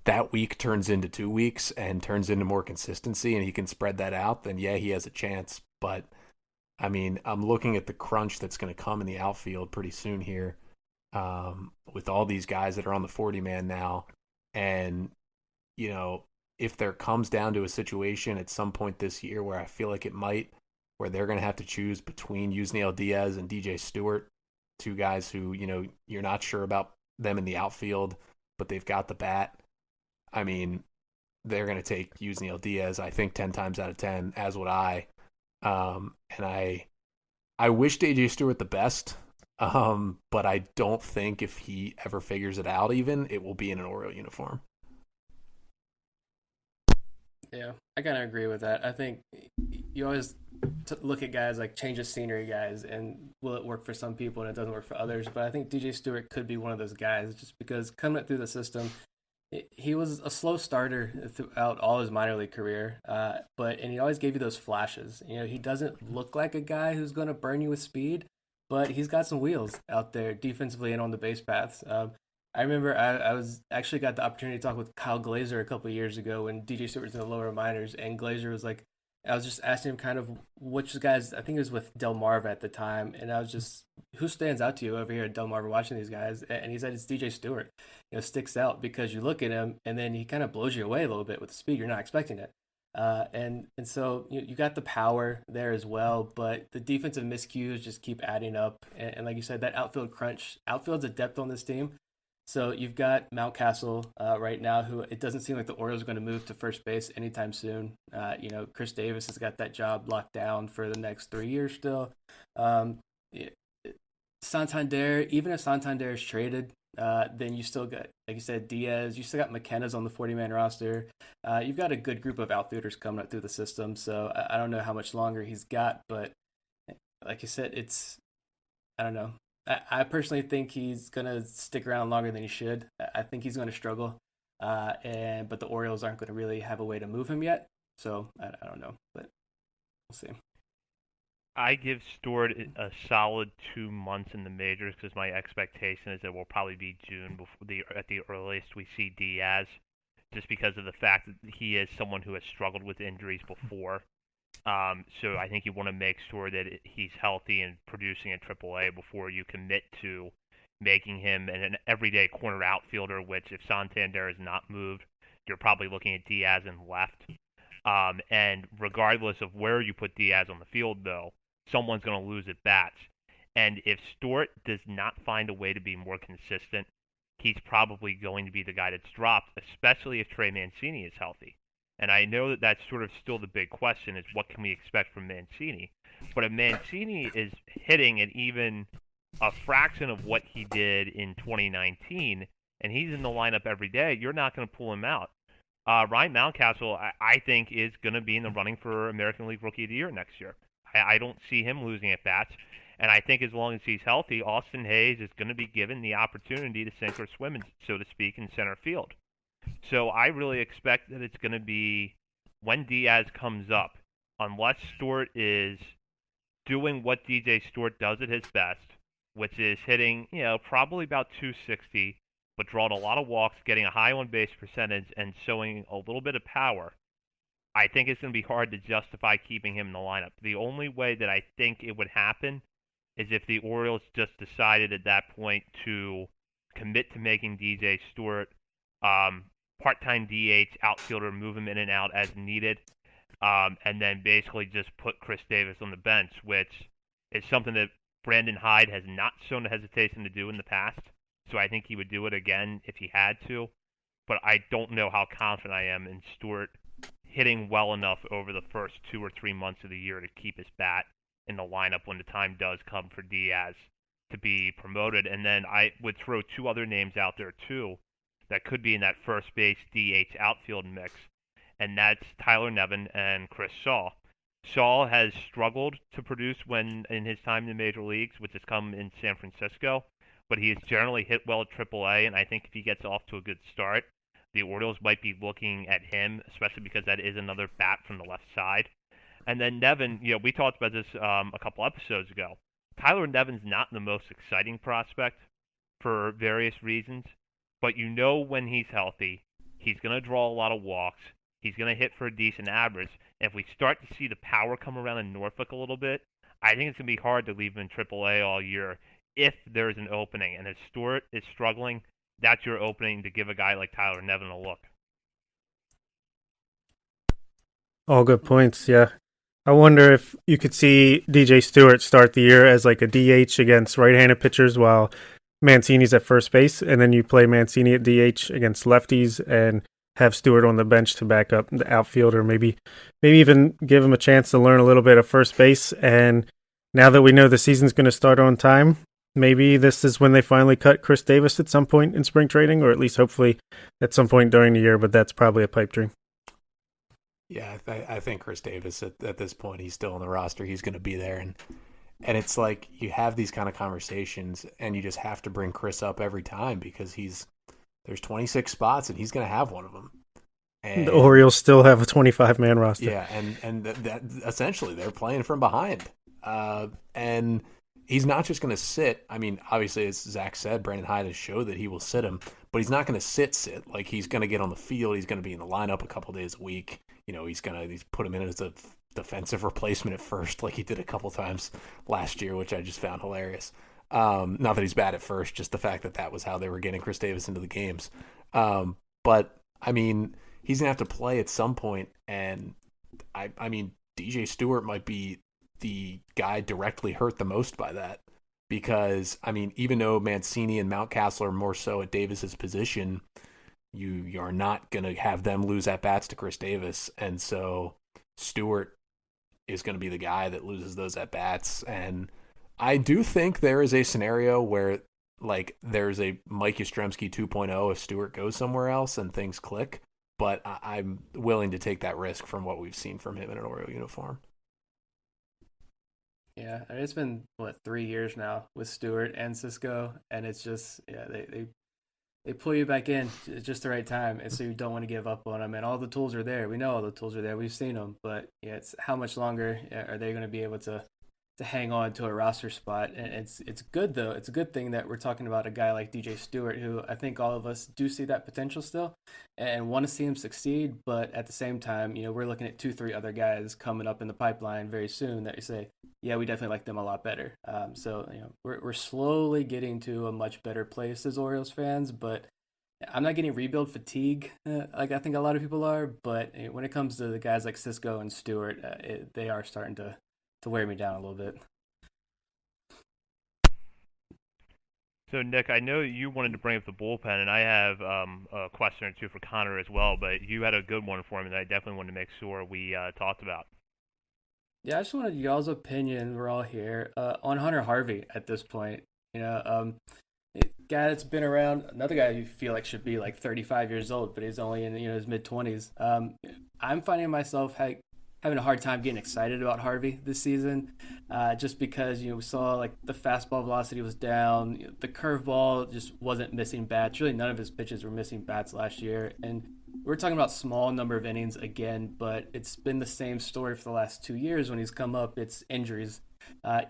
that week turns into 2 weeks and turns into more consistency and he can spread that out, then yeah, he has a chance. But I'm looking at the crunch that's going to come in the outfield pretty soon here, with all these guys that are on the 40-man now. And, if there comes down to a situation at some point this year where I feel like it might, where they're going to have to choose between Yusniel Diaz and DJ Stewart, two guys who, you're not sure about them in the outfield, but they've got the bat. I mean, they're going to take Yusniel Diaz, I think, 10 times out of 10, as would I. And I wish DJ Stewart the best, but I don't think if he ever figures it out even, it will be in an Oriole uniform. Yeah, I kind of agree with that. I think you always look at guys like change of scenery guys, and will it work for some people and it doesn't work for others. But I think DJ Stewart could be one of those guys just because coming through the system, he was a slow starter throughout all his minor league career, and he always gave you those flashes. He doesn't look like a guy who's going to burn you with speed, but he's got some wheels out there defensively and on the base paths. I remember I was actually got the opportunity to talk with Kyle Glazer a couple of years ago when DJ Stewart was in the lower minors, and Glazer was like, I was just asking him kind of which guys, I think it was with Delmarva at the time, and I was just, who stands out to you over here at Delmarva watching these guys? And he said it's DJ Stewart. Sticks out because you look at him and then he kind of blows you away a little bit with the speed. You're not expecting it. And so you got the power there as well, but the defensive miscues just keep adding up. And like you said, that outfield crunch, outfield's a depth on this team. So you've got Mountcastle right now, who it doesn't seem like the Orioles are going to move to first base anytime soon. Chris Davis has got that job locked down for the next 3 years still. Santander, even if Santander is traded, then you still got, like you said, Diaz. You still got McKenna's on the 40-man roster. You've got a good group of outfielders coming up through the system. So I don't know how much longer he's got, but like you said, I don't know. I personally think he's going to stick around longer than he should. I think he's going to struggle, but the Orioles aren't going to really have a way to move him yet. So I don't know, but we'll see. I give Stewart a solid 2 months in the majors because my expectation is it will probably be June at the earliest we see Diaz, just because of the fact that he is someone who has struggled with injuries before. So I think you want to make sure that he's healthy and producing at AAA before you commit to making him an everyday corner outfielder, which if Santander is not moved, you're probably looking at Diaz in left. And regardless of where you put Diaz on the field, though, someone's going to lose at bats. And if Stewart does not find a way to be more consistent, he's probably going to be the guy that's dropped, especially if Trey Mancini is healthy. And I know that that's sort of still the big question is what can we expect from Mancini? But if Mancini is hitting at even a fraction of what he did in 2019, and he's in the lineup every day, you're not going to pull him out. Ryan Mountcastle, I think, is going to be in the running for American League Rookie of the Year next year. I don't see him losing at bats. And I think as long as he's healthy, Austin Hayes is going to be given the opportunity to sink or swim, so to speak, in center field. So I really expect that it's going to be when Diaz comes up, unless Stewart is doing what DJ Stewart does at his best, which is hitting, probably about 260, but drawing a lot of walks, getting a high on-base percentage, and showing a little bit of power. I think it's going to be hard to justify keeping him in the lineup. The only way that I think it would happen is if the Orioles just decided at that point to commit to making DJ Stewart part-time DH outfielder, move him in and out as needed, and then basically just put Chris Davis on the bench, which is something that Brandon Hyde has not shown the hesitation to do in the past. So I think he would do it again if he had to. But I don't know how confident I am in Stewart hitting well enough over the first 2 or 3 months of the year to keep his bat in the lineup when the time does come for Diaz to be promoted. And then I would throw 2 other names out there too that could be in that first base DH outfield mix, and that's Tyler Nevin and Chris Shaw. Shaw has struggled to produce when in his time in the major leagues, which has come in San Francisco, but he has generally hit well at AAA, and I think if he gets off to a good start, the Orioles might be looking at him, especially because that is another bat from the left side. And then Nevin, we talked about this a couple episodes ago. Tyler Nevin's not the most exciting prospect for various reasons, but when he's healthy, he's going to draw a lot of walks. He's going to hit for a decent average. And if we start to see the power come around in Norfolk a little bit, I think it's going to be hard to leave him in AAA all year if there's an opening. And if Stewart is struggling, that's your opening to give a guy like Tyler Nevin a look. All good points, yeah. I wonder if you could see DJ Stewart start the year as like a DH against right-handed pitchers while Mancini's at first base, and then you play Mancini at DH against lefties and have Stewart on the bench to back up the outfield, or maybe even give him a chance to learn a little bit of first base. And now that we know the season's going to start on time, maybe this is when they finally cut Chris Davis at some point in spring trading, or at least hopefully at some point during the year, but that's probably a pipe dream. Yeah, I think Chris Davis at this point, he's still on the roster. He's going to be there, and it's like you have these kind of conversations, and you just have to bring Chris up every time because there's 26 spots, and he's going to have one of them. And the Orioles still have a 25-man roster. Yeah, and that essentially they're playing from behind, and he's not just going to sit. I mean, obviously, as Zach said, Brandon Hyde has showed that he will sit him, but he's not going to sit. Like, he's going to get on the field. He's going to be in the lineup a couple days a week. You know, he's put him in as a defensive replacement at first, like he did a couple times last year, which I just found hilarious. Not that he's bad at first, just the fact that was how they were getting Chris Davis into the games. But I mean, he's gonna have to play at some point, and I mean, DJ Stewart might be the guy directly hurt the most by that, because I mean, even though Mancini and Mountcastle are more so at Davis's position, you are not going to have them lose at-bats to Chris Davis. And so Stewart is going to be the guy that loses those at-bats. And I do think there is a scenario where, like, there's a Mike Yastrzemski 2.0 if Stewart goes somewhere else and things click. But I'm willing to take that risk from what we've seen from him in an Oriole uniform. Yeah, it's been, 3 years now with Stewart and Cisco, and it's just, they pull you back in at just the right time, and so you don't want to give up on them. And all the tools are there. We know all the tools are there. We've seen them, but it's how much longer are they going to be able to hang on to a roster spot? And it's good though. It's a good thing that we're talking about a guy like DJ Stewart, who I think all of us do see that potential still, and want to see him succeed. But at the same time, we're looking at 2-3 other guys coming up in the pipeline very soon that you say, yeah, we definitely like them a lot better. So we're slowly getting to a much better place as Orioles fans, but I'm not getting rebuild fatigue like I think a lot of people are. But when it comes to the guys like Cisco and Stewart, they are starting to wear me down a little bit. So, Nick, I know you wanted to bring up the bullpen, and I have a question or two for Connor as well, but you had a good one for me that I definitely wanted to make sure we talked about. Yeah, I just wanted y'all's opinion. We're all here on Hunter Harvey at this point. Guy that's been around, another guy you feel like should be like 35 years old, but he's only in his mid-20s. I'm finding myself having a hard time getting excited about Harvey this season, just because we saw like the fastball velocity was down, the curveball just wasn't missing bats. Really, none of his pitches were missing bats last year, and we're talking about small number of innings again, but it's been the same story for the last 2 years when he's come up. It's injuries.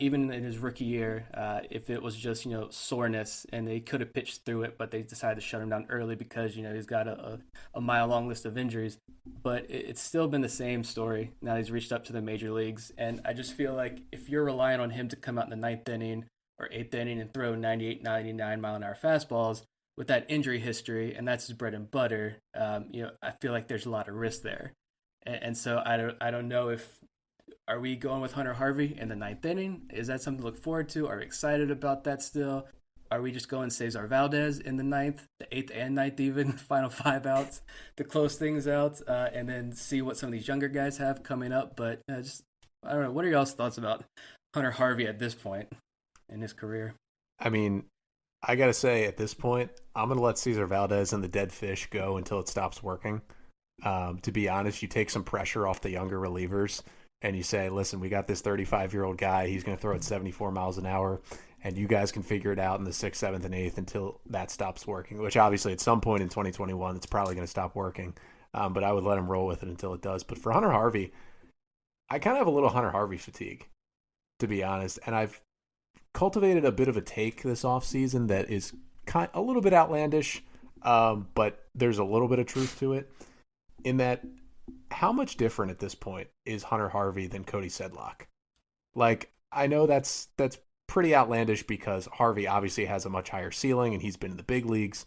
Even in his rookie year, if it was just soreness and they could have pitched through it, but they decided to shut him down early because he's got a mile-long list of injuries. But it's still been the same story. Now he's reached up to the major leagues, and I just feel like if you're relying on him to come out in the ninth inning or eighth inning and throw 98, 99 mile-an-hour fastballs with that injury history, and that's his bread and butter, I feel like there's a lot of risk there. And so I don't know if. Are we going with Hunter Harvey in the ninth inning? Is that something to look forward to? Are we excited about that still? Are we just going Cesar Valdez in the ninth, the eighth and ninth even, final 5 outs to close things out, and then see what some of these younger guys have coming up? But I don't know. What are y'all's thoughts about Hunter Harvey at this point in his career? I mean, I got to say, at this point, I'm going to let Cesar Valdez and the dead fish go until it stops working. To be honest, you take some pressure off the younger relievers, and you say, listen, we got this 35-year-old guy. He's going to throw at 74 miles an hour, and you guys can figure it out in the 6th, 7th, and 8th until that stops working, which obviously at some point in 2021, it's probably going to stop working. But I would let him roll with it until it does. But for Hunter Harvey, I kind of have a little Hunter Harvey fatigue, to be honest. And I've cultivated a bit of a take this offseason that is a little bit outlandish, but there's a little bit of truth to it, in that how much different at this point is Hunter Harvey than Cody Sedlock? Like, I know that's pretty outlandish because Harvey obviously has a much higher ceiling and he's been in the big leagues.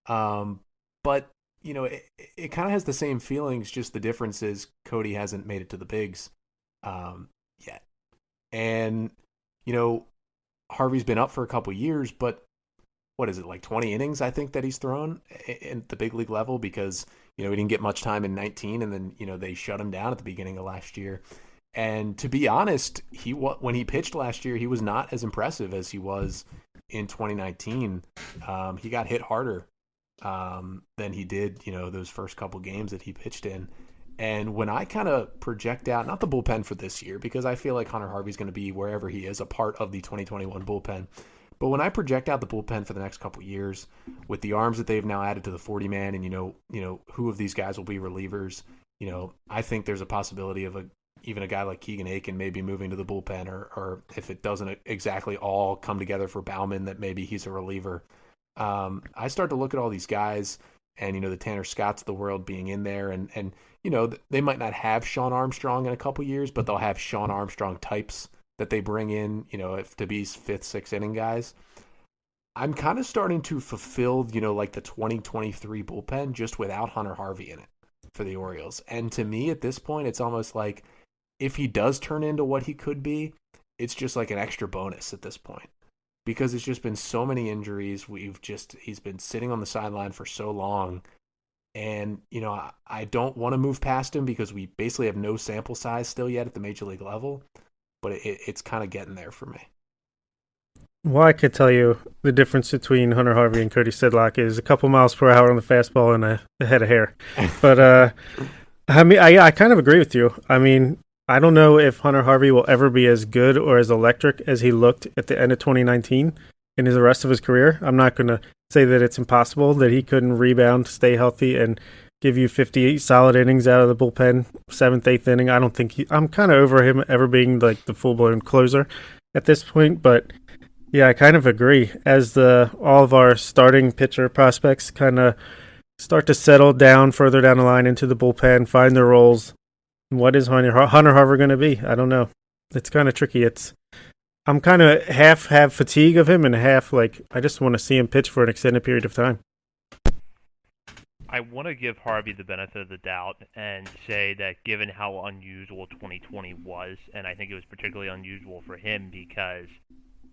But it kind of has the same feelings. Just the difference is Cody hasn't made it to the bigs yet, and Harvey's been up for a couple years, but what is it, like 20 innings I think that he's thrown in the big league level, because he didn't get much time in 19, and then they shut him down at the beginning of last year. And to be honest, when he pitched last year, he was not as impressive as he was in 2019. He got hit harder than he did, those first couple games that he pitched in. And when I kind of project out, not the bullpen for this year, because I feel like Hunter Harvey's going to be wherever he is, a part of the 2021 bullpen. But when I project out the bullpen for the next couple years, with the arms that they've now added to the 40-man, and who of these guys will be relievers, I think there's a possibility of even a guy like Keegan Aiken maybe moving to the bullpen, or if it doesn't exactly all come together for Bauman, that maybe he's a reliever. I start to look at all these guys, and the Tanner Scotts of the world being in there, and they might not have Sean Armstrong in a couple years, but they'll have Sean Armstrong types that they bring in, if to be fifth, sixth inning guys. I'm kind of starting to fulfill, like the 2023 bullpen just without Hunter Harvey in it for the Orioles. And to me at this point, it's almost like if he does turn into what he could be, it's just like an extra bonus at this point, because it's just been so many injuries. He's been sitting on the sideline for so long. And, I don't want to move past him because we basically have no sample size still yet at the major league level. But it's kind of getting there for me. Well, I could tell you the difference between Hunter Harvey and Cody Sedlock is a couple miles per hour on the fastball and a head of hair. But I kind of agree with you. I mean, I don't know if Hunter Harvey will ever be as good or as electric as he looked at the end of 2019 in the rest of his career. I'm not going to say that it's impossible that he couldn't rebound, stay healthy, and give you 58 solid innings out of the bullpen, 7th, 8th inning. I don't think I'm kind of over him ever being like the full-blown closer at this point. But yeah, I kind of agree. As all of our starting pitcher prospects kind of start to settle down further down the line into the bullpen, find their roles, what is Hunter Harvey going to be? I don't know. It's kind of tricky. I'm kind of half fatigue of him and half like I just want to see him pitch for an extended period of time. I want to give Harvey the benefit of the doubt and say that given how unusual 2020 was, and I think it was particularly unusual for him because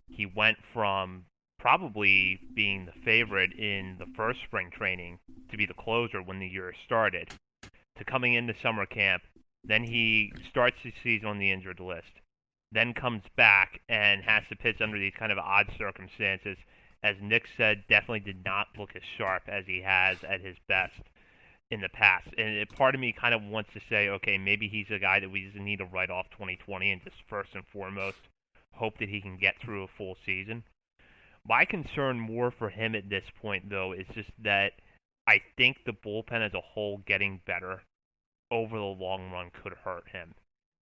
he went from probably being the favorite in the first spring training to be the closer when the year started, to coming into summer camp, then he starts the season on the injured list, then comes back and has to pitch under these kind of odd circumstances. As Nick said, definitely did not look as sharp as he has at his best in the past. And part of me kind of wants to say, okay, maybe he's a guy that we just need to write off 2020 and just first and foremost hope that he can get through a full season. My concern more for him at this point, though, is just that I think the bullpen as a whole getting better over the long run could hurt him,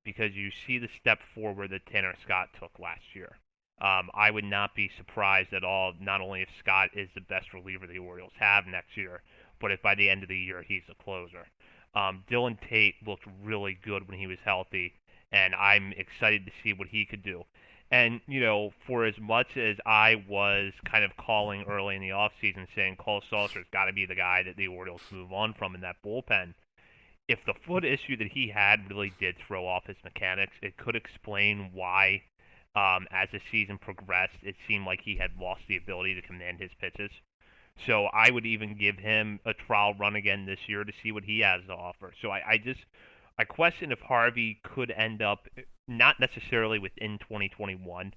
because you see the step forward that Tanner Scott took last year. I would not be surprised at all, not only if Scott is the best reliever the Orioles have next year, but if by the end of the year he's a closer. Dylan Tate looked really good when he was healthy, and I'm excited to see what he could do. And, for as much as I was kind of calling early in the offseason saying Cole Sulser's got to be the guy that the Orioles move on from in that bullpen, if the foot issue that he had really did throw off his mechanics, it could explain why as the season progressed, it seemed like he had lost the ability to command his pitches. So I would even give him a trial run again this year to see what he has to offer. So I question if Harvey could end up, not necessarily within 2021,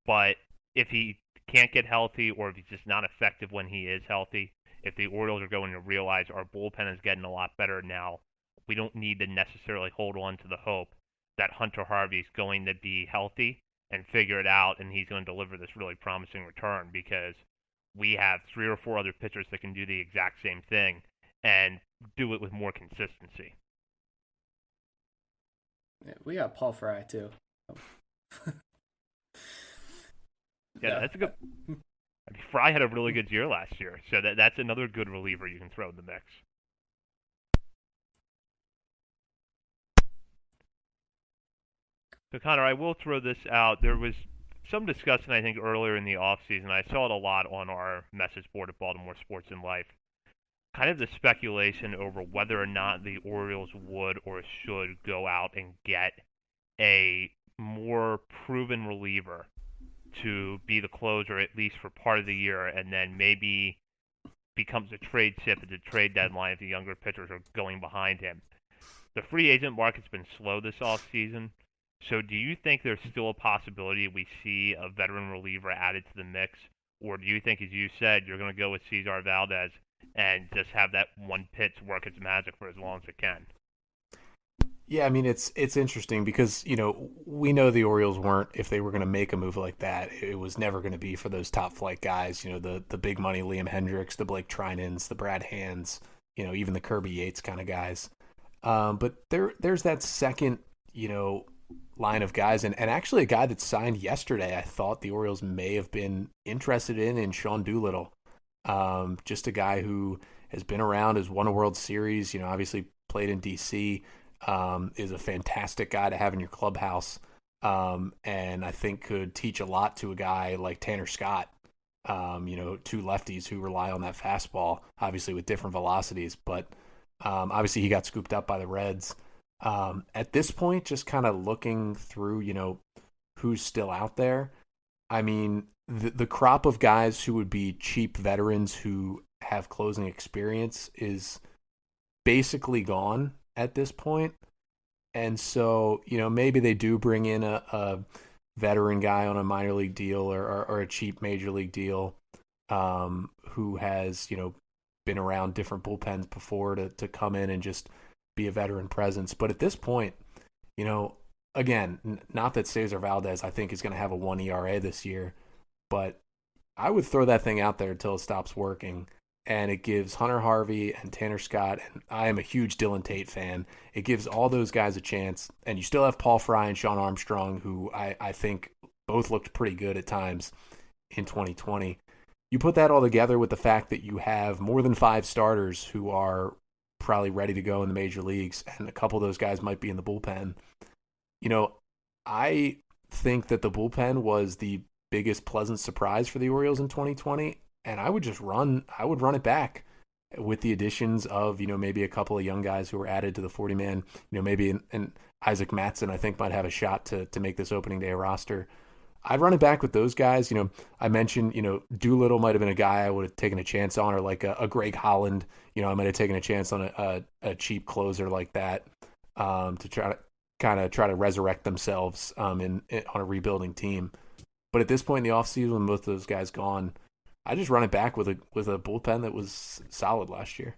but if he can't get healthy or if he's just not effective when he is healthy, if the Orioles are going to realize our bullpen is getting a lot better now, we don't need to necessarily hold on to the hope that Hunter Harvey's going to be healthy and figure it out, and he's going to deliver this really promising return, because we have 3 or 4 other pitchers that can do the exact same thing and do it with more consistency. Yeah, we got Paul Fry, too. Yeah, that's a good... Fry had a really good year last year, so that's another good reliever you can throw in the mix. So, Connor, I will throw this out. There was some discussion, I think, earlier in the offseason. I saw it a lot on our message board at Baltimore Sports and Life. kind of the speculation over whether or not the Orioles would or should go out and get a more proven reliever to be the closer at least for part of the year, and then maybe becomes a trade chip at the trade deadline if the younger pitchers are going behind him. The free agent market's been slow this offseason, so do you think there's still a possibility we see a veteran reliever added to the mix, or do you think, as you said, you're going to go with Cesar Valdez and just have that one pitch work its magic for as long as it can? Yeah, I mean, it's interesting because, we know the Orioles weren't, if they were going to make a move like that, it was never going to be for those top flight guys, the big money Liam Hendricks, the Blake Trinans, the Brad Hands, even the Kirby Yates kind of guys. But there's that second, line of guys, and actually a guy that signed yesterday I thought the Orioles may have been interested in Sean Doolittle. Just a guy who has been around, has won a World Series, obviously played in D.C., is a fantastic guy to have in your clubhouse, and I think could teach a lot to a guy like Tanner Scott, two lefties who rely on that fastball, obviously with different velocities, but obviously he got scooped up by the Reds. At this point, just kind of looking through, who's still out there, I mean, the crop of guys who would be cheap veterans who have closing experience is basically gone at this point. And so, maybe they do bring in a veteran guy on a minor league deal or a cheap major league deal, who has, been around different bullpens before to come in and just be a veteran presence. But at this point, again, not that Cesar Valdez, I think, is going to have a 1 ERA this year, but I would throw that thing out there until it stops working. And it gives Hunter Harvey and Tanner Scott, and I am a huge Dylan Tate fan, it gives all those guys a chance. And you still have Paul Fry and Sean Armstrong, who I think both looked pretty good at times in 2020. You put that all together with the fact that you have more than 5 starters who are probably ready to go in the major leagues, and a couple of those guys might be in the bullpen. I think that the bullpen was the biggest pleasant surprise for the Orioles in 2020. And I would run it back with the additions of, maybe a couple of young guys who were added to the 40-man, maybe and Isaac Mattson, I think, might have a shot to make this opening day roster. I'd run it back with those guys. I mentioned, Doolittle might have been a guy I would have taken a chance on, or like a Greg Holland, I might have taken a chance on a cheap closer like that, to try to resurrect themselves on a rebuilding team. But at this point in the offseason, with most of those guys gone, I just run it back with a bullpen that was solid last year.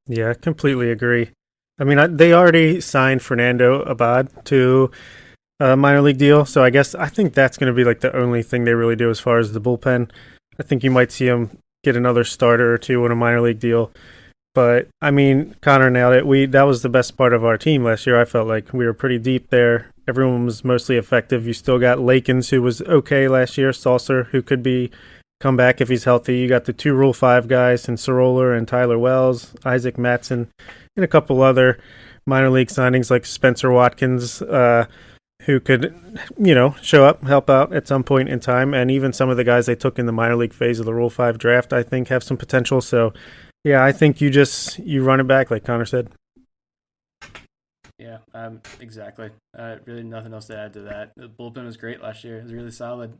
Yeah, I completely agree. I mean, they already signed Fernando Abad to a minor league deal, so I think that's going to be like the only thing they really do as far as the bullpen. I think you might see him get another starter or two on a minor league deal. But, I mean, Connor nailed it. That was the best part of our team last year. I felt like we were pretty deep there. Everyone was mostly effective. You still got Lakins, who was okay last year, Saucer, who could come back if he's healthy. You got the 2 Rule 5 guys, and Soroller and Tyler Wells, Isaac Mattson, and a couple other minor league signings like Spencer Watkins, who could, show up, help out at some point in time. And even some of the guys they took in the minor league phase of the Rule 5 draft, I think, have some potential. So, yeah, I think you run it back, like Connor said. Yeah, exactly. Really nothing else to add to that. The bullpen was great last year. It was really solid.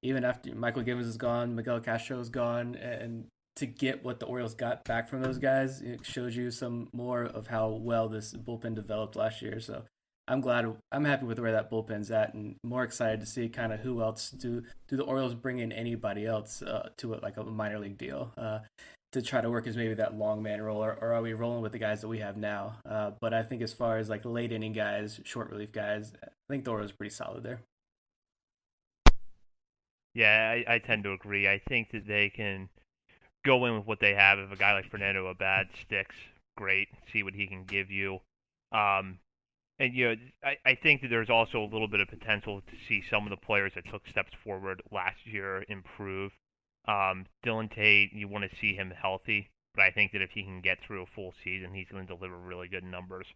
Even after Michael Gibbons is gone, Miguel Castro is gone, and to get what the Orioles got back from those guys, it shows you some more of how well this bullpen developed last year. So I'm happy with where that bullpen's at, and more excited to see kind of who else do the Orioles bring in anybody else to it, like a minor league deal. To try to work as maybe that long man role, or are we rolling with the guys that we have now? But I think as far as like late inning guys, short relief guys, I think the Orioles are pretty solid there. Yeah, I tend to agree. I think that they can go in with what they have. If a guy like Fernando Abad sticks, great. See what he can give you. And I think that there's also a little bit of potential to see some of the players that took steps forward last year improve. Dylan Tate, you want to see him healthy, but I think that if he can get through a full season, he's going to deliver really good numbers.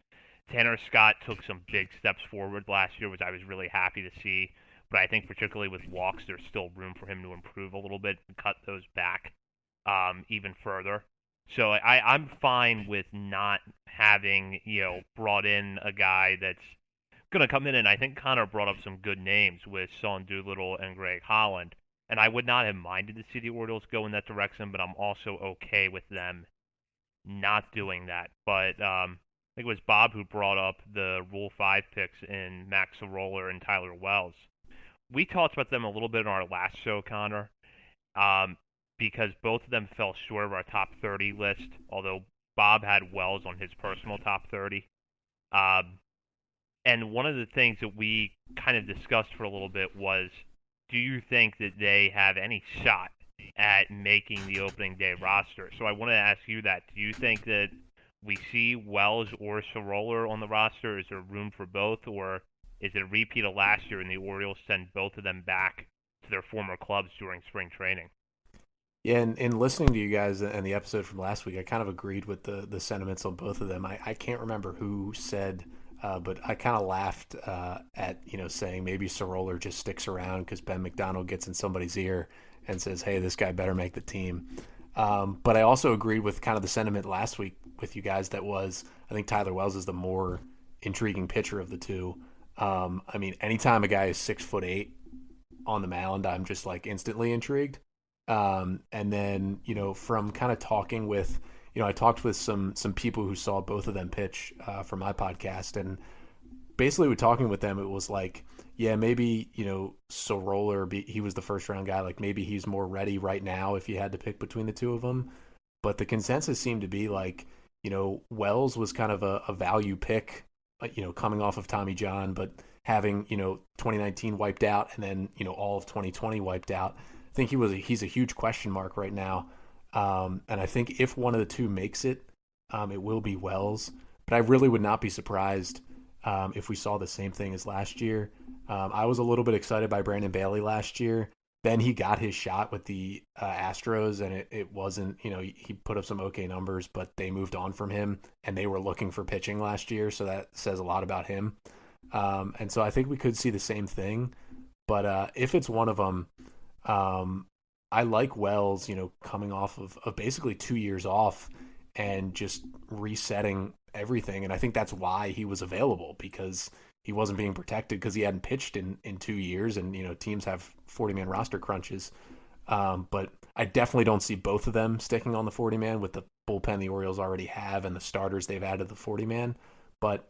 Tanner Scott took some big steps forward last year, which I was really happy to see, but I think particularly with walks, there's still room for him to improve a little bit and cut those back. even further. So I'm fine with not having, brought in a guy that's going to come in, and I think Connor brought up some good names with Sean Doolittle and Greg Holland. And I would not have minded to see the Orioles go in that direction, but I'm also okay with them not doing that. But I think it was Bob who brought up the Rule 5 picks in Max Soroller and Tyler Wells. We talked about them a little bit in our last show, Connor, because both of them fell short of our top 30 list, although Bob had Wells on his personal top 30. And one of the things that we kind of discussed for a little bit was, do you think that they have any shot at making the opening day roster? So I want to ask you that. Do you think that we see Wells or Soroller on the roster? Is there room for both, or is it a repeat of last year and the Orioles send both of them back to their former clubs during spring training? Yeah, and in listening to you guys and the episode from last week, I kind of agreed with the sentiments on both of them. I can't remember who said, but I kind of laughed at, saying maybe Soroller just sticks around because Ben McDonald gets in somebody's ear and says, hey, this guy better make the team. But I also agreed with kind of the sentiment last week with you guys that was, I think Tyler Wells is the more intriguing pitcher of the two. Anytime a guy is 6'8" on the mound, I'm just like instantly intrigued. And then, from kind of talking with, I talked with some people who saw both of them pitch for my podcast, and basically with talking with them, it was like, yeah, maybe, Soroller, he was the first round guy. Like maybe he's more ready right now if you had to pick between the two of them. But the consensus seemed to be like, Wells was kind of a value pick, coming off of Tommy John, but having, 2019 wiped out and then, all of 2020 wiped out. I think he's a huge question mark right now. And I think if one of the two makes it, it will be Wells. But I really would not be surprised if we saw the same thing as last year. I was a little bit excited by Brandon Bailey last year. Then he got his shot with the Astros, and it wasn't, he put up some okay numbers, but they moved on from him, and they were looking for pitching last year, so that says a lot about him. And so I think we could see the same thing. But if it's one of them, I like Wells, coming off of basically 2 years off and just resetting everything. And I think that's why he was available, because he wasn't being protected because he hadn't pitched in 2 years, and, teams have 40-man roster crunches. But I definitely don't see both of them sticking on the 40-man with the bullpen the Orioles already have and the starters they've added to the 40-man. But,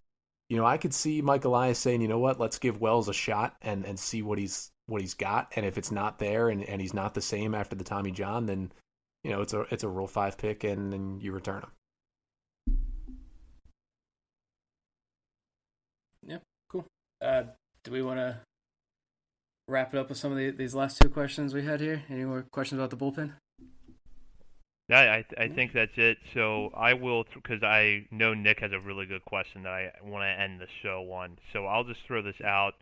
I could see Mike Elias saying, you know what, let's give Wells a shot and see what he's got. And if it's not there and he's not the same after the Tommy John, then, it's a Rule 5 pick and then you return him. Yeah, cool. Do we want to wrap it up with some of these last two questions we had here? Any more questions about the bullpen? Yeah, I think that's it. So I will, because I know Nick has a really good question that I want to end the show on. So I'll just throw this out.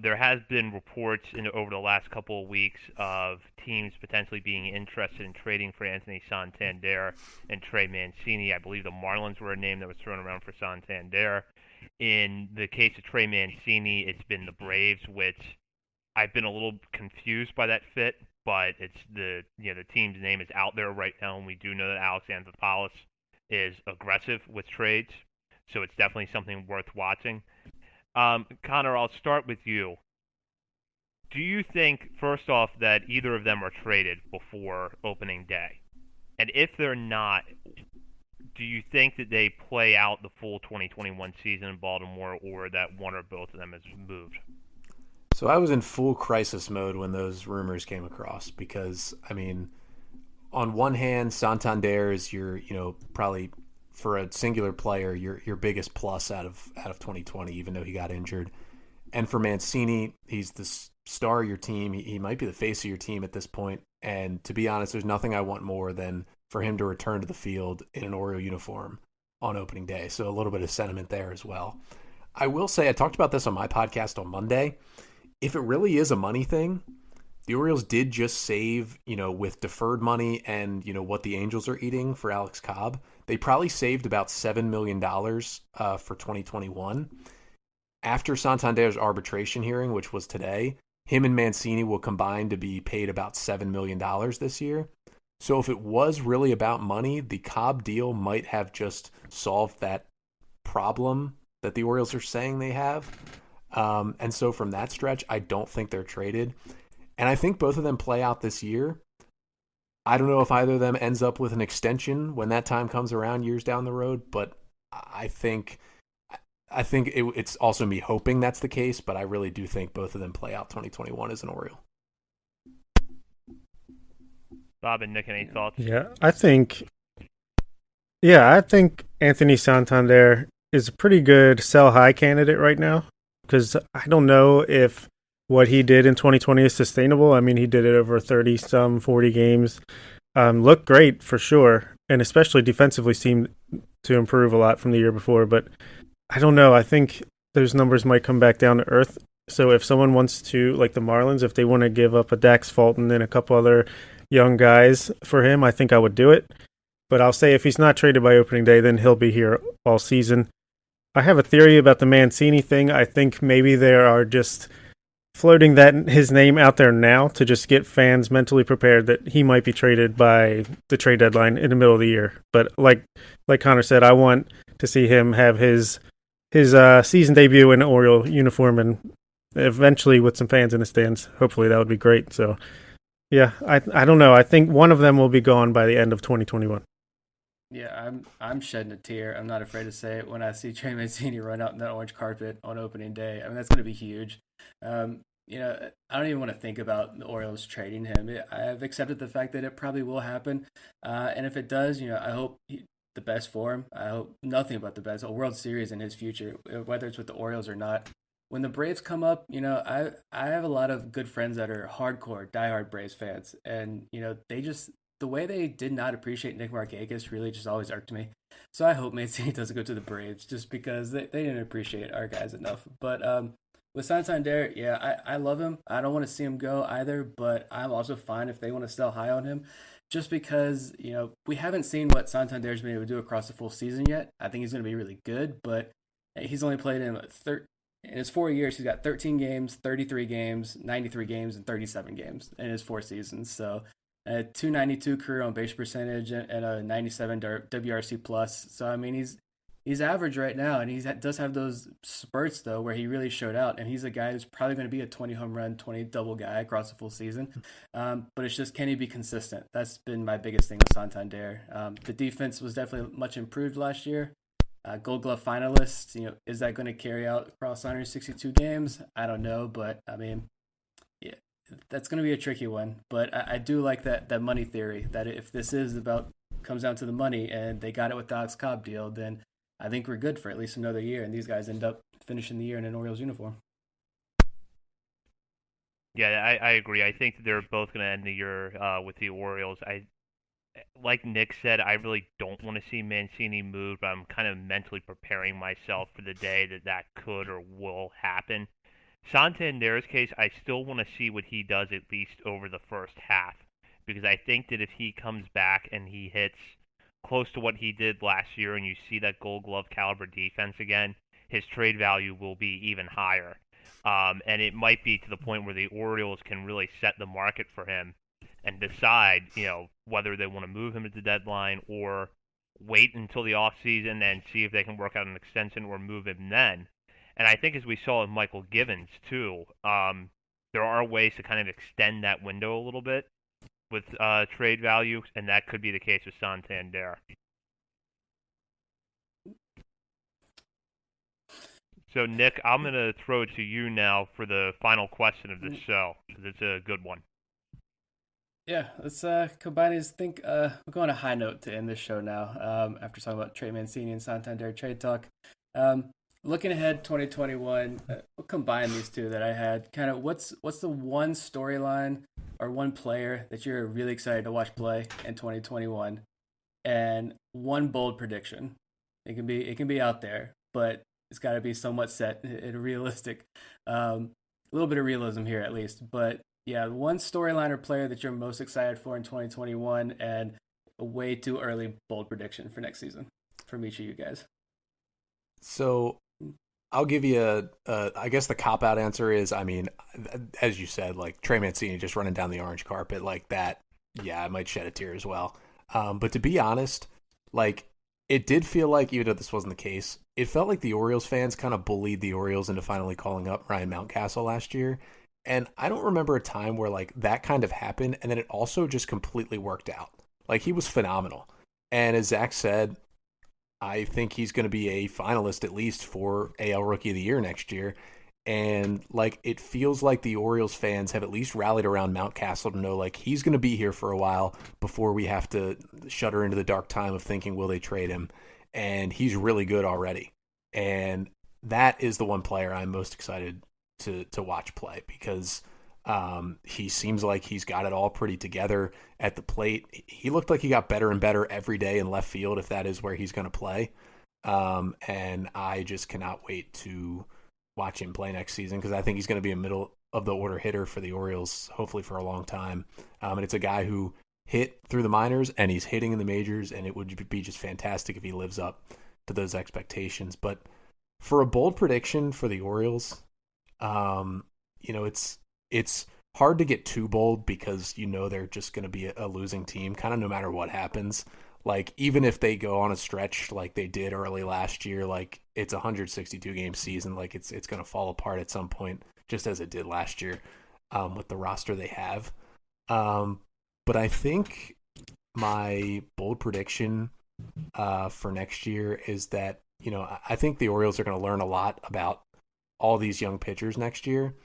There has been reports over the last couple of weeks of teams potentially being interested in trading for Anthony Santander and Trey Mancini. I believe the Marlins were a name that was thrown around for Santander. In the case of Trey Mancini, it's been the Braves, which I've been a little confused by that fit, but it's the team's name is out there right now, and we do know that Alex Anthopoulos is aggressive with trades, so it's definitely something worth watching. Connor, I'll start with you. Do you think, first off, that either of them are traded before opening day? And if they're not, do you think that they play out the full 2021 season in Baltimore, or that one or both of them is moved? So I was in full crisis mode when those rumors came across because, on one hand, Santander is your, probably for a singular player, your biggest plus out of 2020, even though he got injured. And for Mancini, he's the star of your team. He might be the face of your team at this point. And to be honest, there's nothing I want more than for him to return to the field in an Oriole uniform on opening day. So a little bit of sentiment there as well. I will say, I talked about this on my podcast on Monday. If it really is a money thing, the Orioles did just save, with deferred money and, what the Angels are eating for Alex Cobb. They probably saved about $7 million for 2021. After Santander's arbitration hearing, which was today, him and Mancini will combine to be paid about $7 million this year. So if it was really about money, the Cobb deal might have just solved that problem that the Orioles are saying they have. And so from that stretch, I don't think they're traded. And I think both of them play out this year. I don't know if either of them ends up with an extension when that time comes around years down the road, but I think it's also me hoping that's the case, but I really do think both of them play out 2021 as an Oriole. Bob and Nick, any thoughts? Yeah, I think Anthony Santander is a pretty good sell high candidate right now, because I don't know if what he did in 2020 is sustainable. I mean, he did it over 30-some, 40 games. Looked great for sure, and especially defensively seemed to improve a lot from the year before. But I don't know. I think those numbers might come back down to earth. So if someone wants to, like the Marlins, if they want to give up a Dax Fulton and a couple other young guys for him, I think I would do it. But I'll say if he's not traded by opening day, then he'll be here all season. I have a theory about the Mancini thing. I think maybe they are just floating his name out there now to just get fans mentally prepared that he might be traded by the trade deadline in the middle of the year. But like Connor said, I want to see him have his season debut in an Oriole uniform and eventually with some fans in the stands. Hopefully that would be great. So yeah, I don't know. I think one of them will be gone by the end of 2021. Yeah, I'm shedding a tear. I'm not afraid to say it when I see Trey Mancini run out in that orange carpet on opening day. I mean, that's going to be huge. I don't even want to think about the Orioles trading him. I've accepted the fact that it probably will happen. And if it does, I hope the best for him. I hope nothing but the best. A World Series in his future, whether it's with the Orioles or not. When the Braves come up, I have a lot of good friends that are hardcore, diehard Braves fans. And, they just, the way they did not appreciate Nick Markakis really just always irked me. So I hope Mancini doesn't go to the Braves just because they didn't appreciate our guys enough. But with Santander, yeah, I love him. I don't want to see him go either, but I'm also fine if they want to sell high on him just because, we haven't seen what Santander's been able to do across the full season yet. I think he's going to be really good, but he's only played in his 4 years. He's got 13 games, 33 games, 93 games, and 37 games in his 4 seasons. So a 292 career on base percentage and a 97 WRC plus. So, I mean, he's average right now, and he does have those spurts, though, where he really showed out. And he's a guy who's probably going to be a 20 home run, 20 double guy across the full season. But it's just, can he be consistent? That's been my biggest thing with Santander. The defense was definitely much improved last year. Gold Glove finalist, is that going to carry out across 162 games? I don't know, but, I mean, yeah, that's going to be a tricky one. But I do like that money theory, that if this comes down to the money and they got it with the Alex Cobb deal, then I think we're good for at least another year, and these guys end up finishing the year in an Orioles uniform. Yeah, I agree. I think they're both going to end the year with the Orioles. Like Nick said, I really don't want to see Mancini move, but I'm kind of mentally preparing myself for the day that could or will happen. Santander's case, I still want to see what he does at least over the first half, because I think that if he comes back and he hits close to what he did last year and you see that Gold Glove caliber defense again, his trade value will be even higher. And it might be to the point where the Orioles can really set the market for him and decide, whether they want to move him at the deadline or wait until the offseason and see if they can work out an extension or move him then. And I think as we saw with Michael Givens, too, there are ways to kind of extend that window a little bit with trade value, and that could be the case with Santander. So, Nick, I'm going to throw it to you now for the final question of this show, because it's a good one. Yeah, let's combine these. We'll go on a high note to end this show now, after talking about Trey Mancini and Santander trade talk. Looking ahead 2021, we'll combine these two that I had. Kind of what's the one storyline or one player that you're really excited to watch play in 2021, and one bold prediction. It can be out there, but it's got to be somewhat set and realistic. A little bit of realism here at least, but yeah, one storyline or player that you're most excited for in 2021, and a way too early bold prediction for next season from each of you guys. So I'll give you I guess the cop-out answer is, I mean, as you said, like Trey Mancini just running down the orange carpet like that yeah, I might shed a tear as well. But to be honest, like, it did feel like, even though this wasn't the case, it felt like the Orioles fans kind of bullied the Orioles into finally calling up Ryan Mountcastle last year. And I don't remember a time where like that kind of happened and then it also just completely worked out. Like, he was phenomenal. And as Zach said, I think he's going to be a finalist at least for AL Rookie of the Year next year. And like, it feels like the Orioles fans have at least rallied around Mountcastle to know like he's going to be here for a while before we have to shudder into the dark time of thinking, will they trade him? And he's really good already. And that is the one player I'm most excited to watch play, because he seems like he's got it all pretty together at the plate. He looked like he got better and better every day in left field, if that is where he's going to play. And I just cannot wait to watch him play next season, because I think he's going to be a middle of the order hitter for the Orioles, hopefully for a long time. And it's a guy who hit through the minors and he's hitting in the majors, and it would be just fantastic if he lives up to those expectations. But for a bold prediction for the Orioles, it's hard to get too bold, because they're just going to be a losing team kind of no matter what happens. Like, even if they go on a stretch like they did early last year, like, it's a 162 game season, like it's going to fall apart at some point, just as it did last year with the roster they have. But I think my bold prediction for next year is that, I think the Orioles are going to learn a lot about all these young pitchers next year.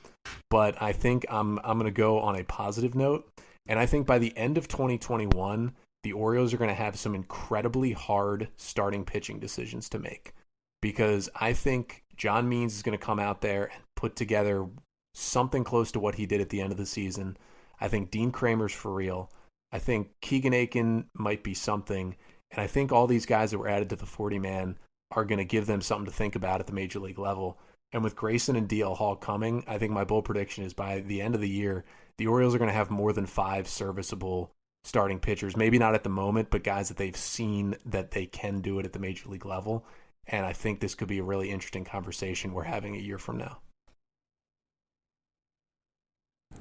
But I think I'm going to go on a positive note. And I think by the end of 2021, the Orioles are going to have some incredibly hard starting pitching decisions to make. Because I think John Means is going to come out there and put together something close to what he did at the end of the season. I think Dean Kramer's for real. I think Keegan Aiken might be something. And I think all these guys that were added to the 40-man are going to give them something to think about at the major league level. And with Grayson and DL Hall coming, I think my bold prediction is by the end of the year, the Orioles are going to have more than 5 serviceable starting pitchers. Maybe not at the moment, but guys that they've seen that they can do it at the major league level. And I think this could be a really interesting conversation we're having a year from now.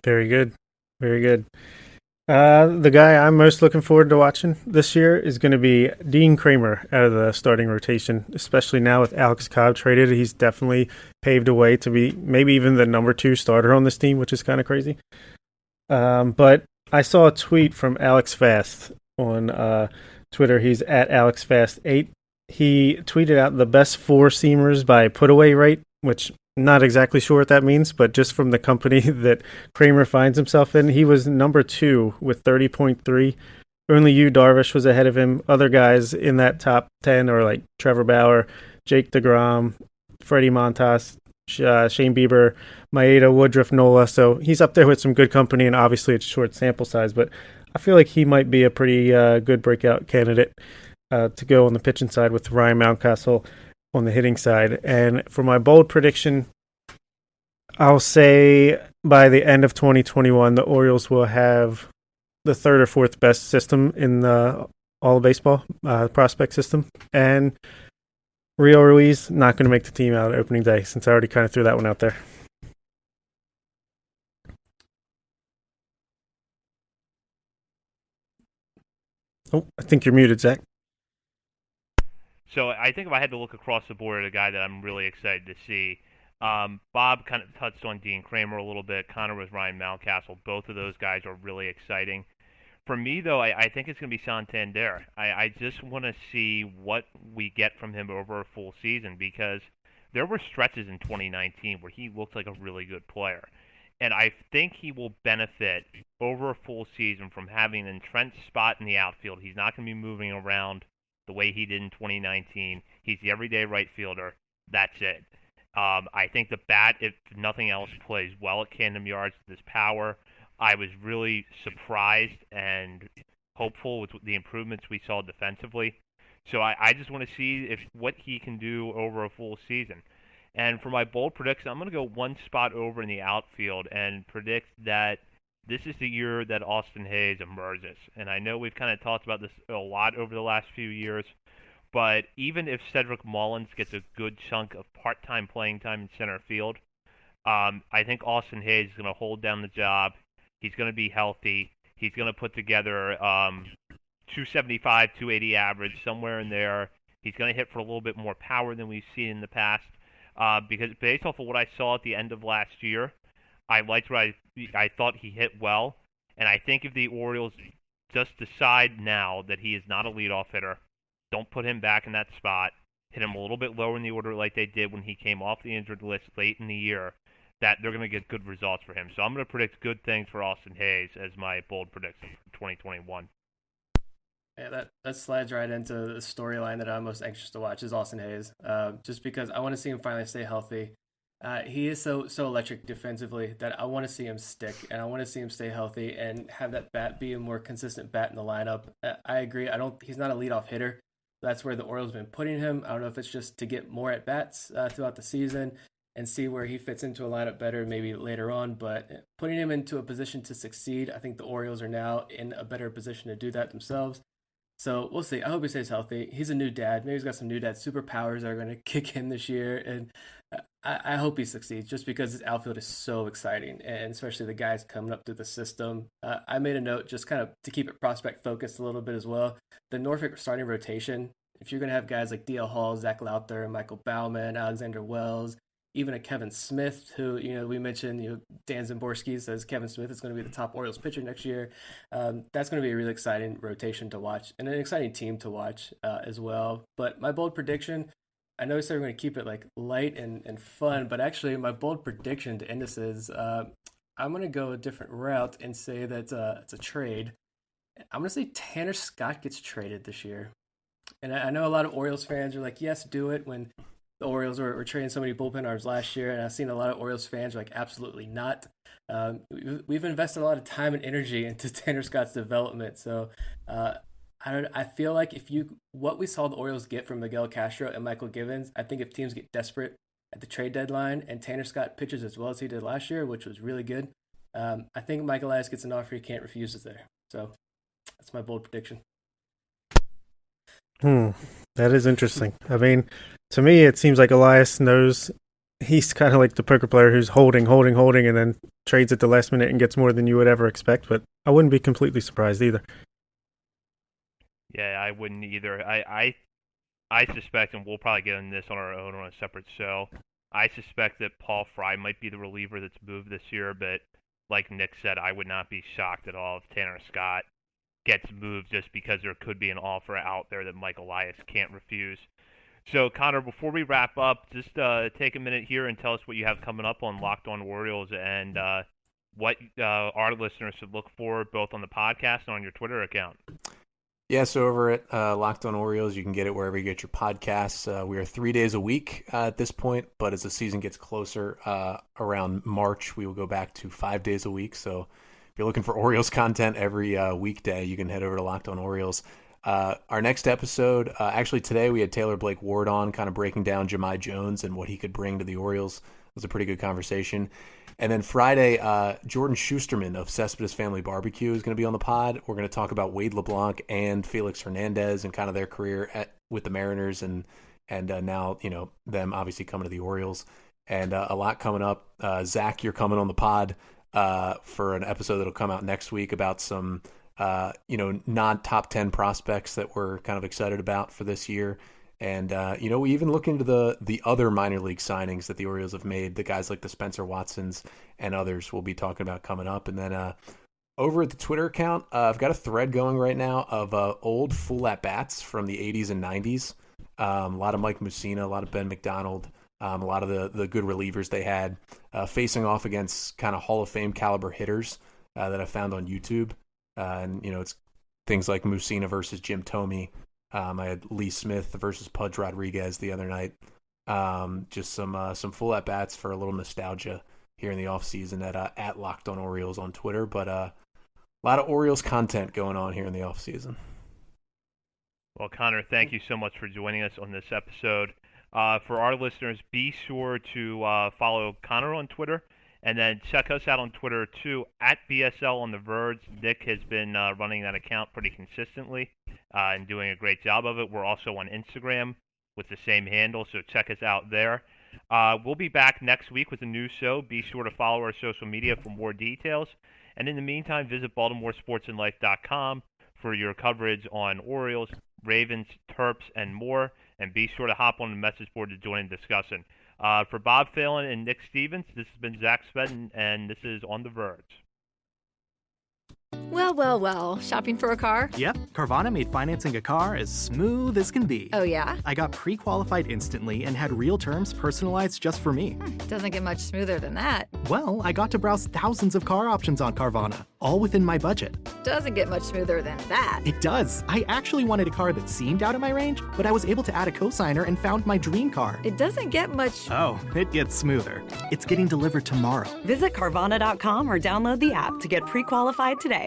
Very good. Very good. The guy I'm most looking forward to watching this year is going to be Dean Kramer out of the starting rotation, especially now with Alex Cobb traded. He's definitely paved a way to be maybe even the number 2 starter on this team, which is kind of crazy. But I saw a tweet from Alex Fast on Twitter. He's at AlexFast8. He tweeted out the best 4-seamers by put away rate, which I'm not exactly sure what that means, but just from the company that Kramer finds himself in, he was number 2 with 30.3. Only Yu Darvish was ahead of him. Other guys in that top 10 are like Trevor Bauer, Jake DeGrom, Freddie Montas, Shane Bieber, Maeda, Woodruff, Nola. So he's up there with some good company, and obviously it's short sample size, but I feel like he might be a pretty good breakout candidate to go on the pitching side with Ryan Mountcastle on the hitting side. And for my bold prediction, I'll say by the end of 2021, the Orioles will have the 3rd or 4th best system in the all baseball prospect system. And Rio Ruiz not going to make the team out opening day, since I already kind of threw that one out there. Oh, I think you're muted, Zach. So I think if I had to look across the board at a guy that I'm really excited to see, Bob kind of touched on Dean Kramer a little bit. Connor was Ryan Mountcastle. Both of those guys are really exciting. For me, though, I think it's going to be Santander. I just want to see what we get from him over a full season, because there were stretches in 2019 where he looked like a really good player. And I think he will benefit over a full season from having an entrenched spot in the outfield. He's not going to be moving around the way he did in 2019. He's the everyday right fielder. That's it. I think the bat, if nothing else, plays well at Camden Yards with his power. I was really surprised and hopeful with the improvements we saw defensively. So I just want to see what he can do over a full season. And for my bold prediction, I'm going to go one spot over in the outfield and predict that this is the year that Austin Hayes emerges. And I know we've kind of talked about this a lot over the last few years, but even if Cedric Mullins gets a good chunk of part-time playing time in center field, I think Austin Hayes is going to hold down the job. He's going to be healthy. He's going to put together 275, 280 average, somewhere in there. He's going to hit for a little bit more power than we've seen in the past. Because based off of what I saw at the end of last year, I liked what I thought he hit well. And I think if the Orioles just decide now that he is not a leadoff hitter, don't put him back in that spot, hit him a little bit lower in the order like they did when he came off the injured list late in the year, that they're going to get good results for him. So I'm going to predict good things for Austin Hayes as my bold prediction for 2021. Yeah, that slides right into the storyline that I'm most anxious to watch is Austin Hayes. Just because I want to see him finally stay healthy. He is so electric defensively that I want to see him stick, and I want to see him stay healthy and have that bat be a more consistent bat in the lineup. I agree. He's not a leadoff hitter. That's where the Orioles have been putting him. I don't know if it's just to get more at bats throughout the season and see where he fits into a lineup better maybe later on. But putting him into a position to succeed, I think the Orioles are now in a better position to do that themselves. So we'll see. I hope he stays healthy. He's a new dad. Maybe he's got some new dad superpowers that are going to kick in this year. And I hope he succeeds just because his outfield is so exciting. And especially the guys coming up through the system. I made a note just kind of to keep it prospect focused a little bit as well. The Norfolk starting rotation, if you're going to have guys like D.L. Hall, Zach Lowther, Michael Baumann, Alexander Wells, even a Kevin Smith, who, we mentioned, Dan Zimborski says Kevin Smith is going to be the top Orioles pitcher next year. That's going to be a really exciting rotation to watch and an exciting team to watch as well. But my bold prediction, I know we said we're going to keep it like light and fun, but actually my bold prediction to end this is I'm going to go a different route and say that it's a trade. I'm going to say Tanner Scott gets traded this year. And I know a lot of Orioles fans are like, yes, do it, when the Orioles were trading so many bullpen arms last year, and I've seen a lot of Orioles fans are like, absolutely not. We've invested a lot of time and energy into Tanner Scott's development, so I feel like what we saw the Orioles get from Miguel Castro and Michael Givens, I think if teams get desperate at the trade deadline and Tanner Scott pitches as well as he did last year, which was really good, I think Mike Elias gets an offer he can't refuse is there. So that's my bold prediction. That is interesting. I mean, to me, it seems like Elias knows he's kind of like the poker player who's holding, and then trades at the last minute and gets more than you would ever expect. But I wouldn't be completely surprised either. Yeah, I wouldn't either. I suspect, and we'll probably get into this on our own on a separate show, I suspect that Paul Fry might be the reliever that's moved this year. But like Nick said, I would not be shocked at all if Tanner Scott gets moved just because there could be an offer out there that Mike Elias can't refuse. So, Connor, before we wrap up, just take a minute here and tell us what you have coming up on Locked On Orioles and what our listeners should look for both on the podcast and on your Twitter account. Yeah, so over at Locked On Orioles, you can get it wherever you get your podcasts. We are 3 days a week at this point, but as the season gets closer, around March, we will go back to 5 days a week. So if you're looking for Orioles content every weekday, you can head over to Locked On Orioles. Our next episode, actually today we had Taylor Blake Ward on, kind of breaking down Jahmai Jones and what he could bring to the Orioles. It was a pretty good conversation. And then Friday, Jordan Schusterman of Cespedes Family Barbecue is going to be on the pod. We're going to talk about Wade LeBlanc and Felix Hernandez and kind of their career with the Mariners and now, them obviously coming to the Orioles. And a lot coming up. Zach, you're coming on the pod for an episode that'll come out next week about some non-top 10 prospects that we're kind of excited about for this year. And, we even look into the other minor league signings that the Orioles have made, the guys like the Spencer Watsons and others we'll be talking about coming up. And then over at the Twitter account, I've got a thread going right now of old full at-bats from the 80s and 90s. A lot of Mike Mussina, a lot of Ben McDonald, a lot of the good relievers they had facing off against kind of Hall of Fame caliber hitters that I found on YouTube. It's things like Mussina versus Jim Thome. I had Lee Smith versus Pudge Rodriguez the other night. Just some full at bats for a little nostalgia here in the off season at Locked On Orioles on Twitter. But a lot of Orioles content going on here in the off season. Well, Connor, thank you so much for joining us on this episode. For our listeners, be sure to follow Connor on Twitter. And then check us out on Twitter, too, at BSL on the Verge. Nick has been running that account pretty consistently and doing a great job of it. We're also on Instagram with the same handle, so check us out there. We'll be back next week with a new show. Be sure to follow our social media for more details. And in the meantime, visit BaltimoreSportsAndLife.com for your coverage on Orioles, Ravens, Terps, and more. And be sure to hop on the message board to join the discussion. For Bob Phelan and Nick Stevens, this has been Zach Spedden, and this is On the Verge. Well, shopping for a car? Yep, Carvana made financing a car as smooth as can be. Oh, yeah? I got pre-qualified instantly and had real terms personalized just for me. Doesn't get much smoother than that. Well, I got to browse thousands of car options on Carvana, all within my budget. Doesn't get much smoother than that. It does. I actually wanted a car that seemed out of my range, but I was able to add a cosigner and found my dream car. It doesn't get much... Oh, it gets smoother. It's getting delivered tomorrow. Visit Carvana.com or download the app to get pre-qualified today.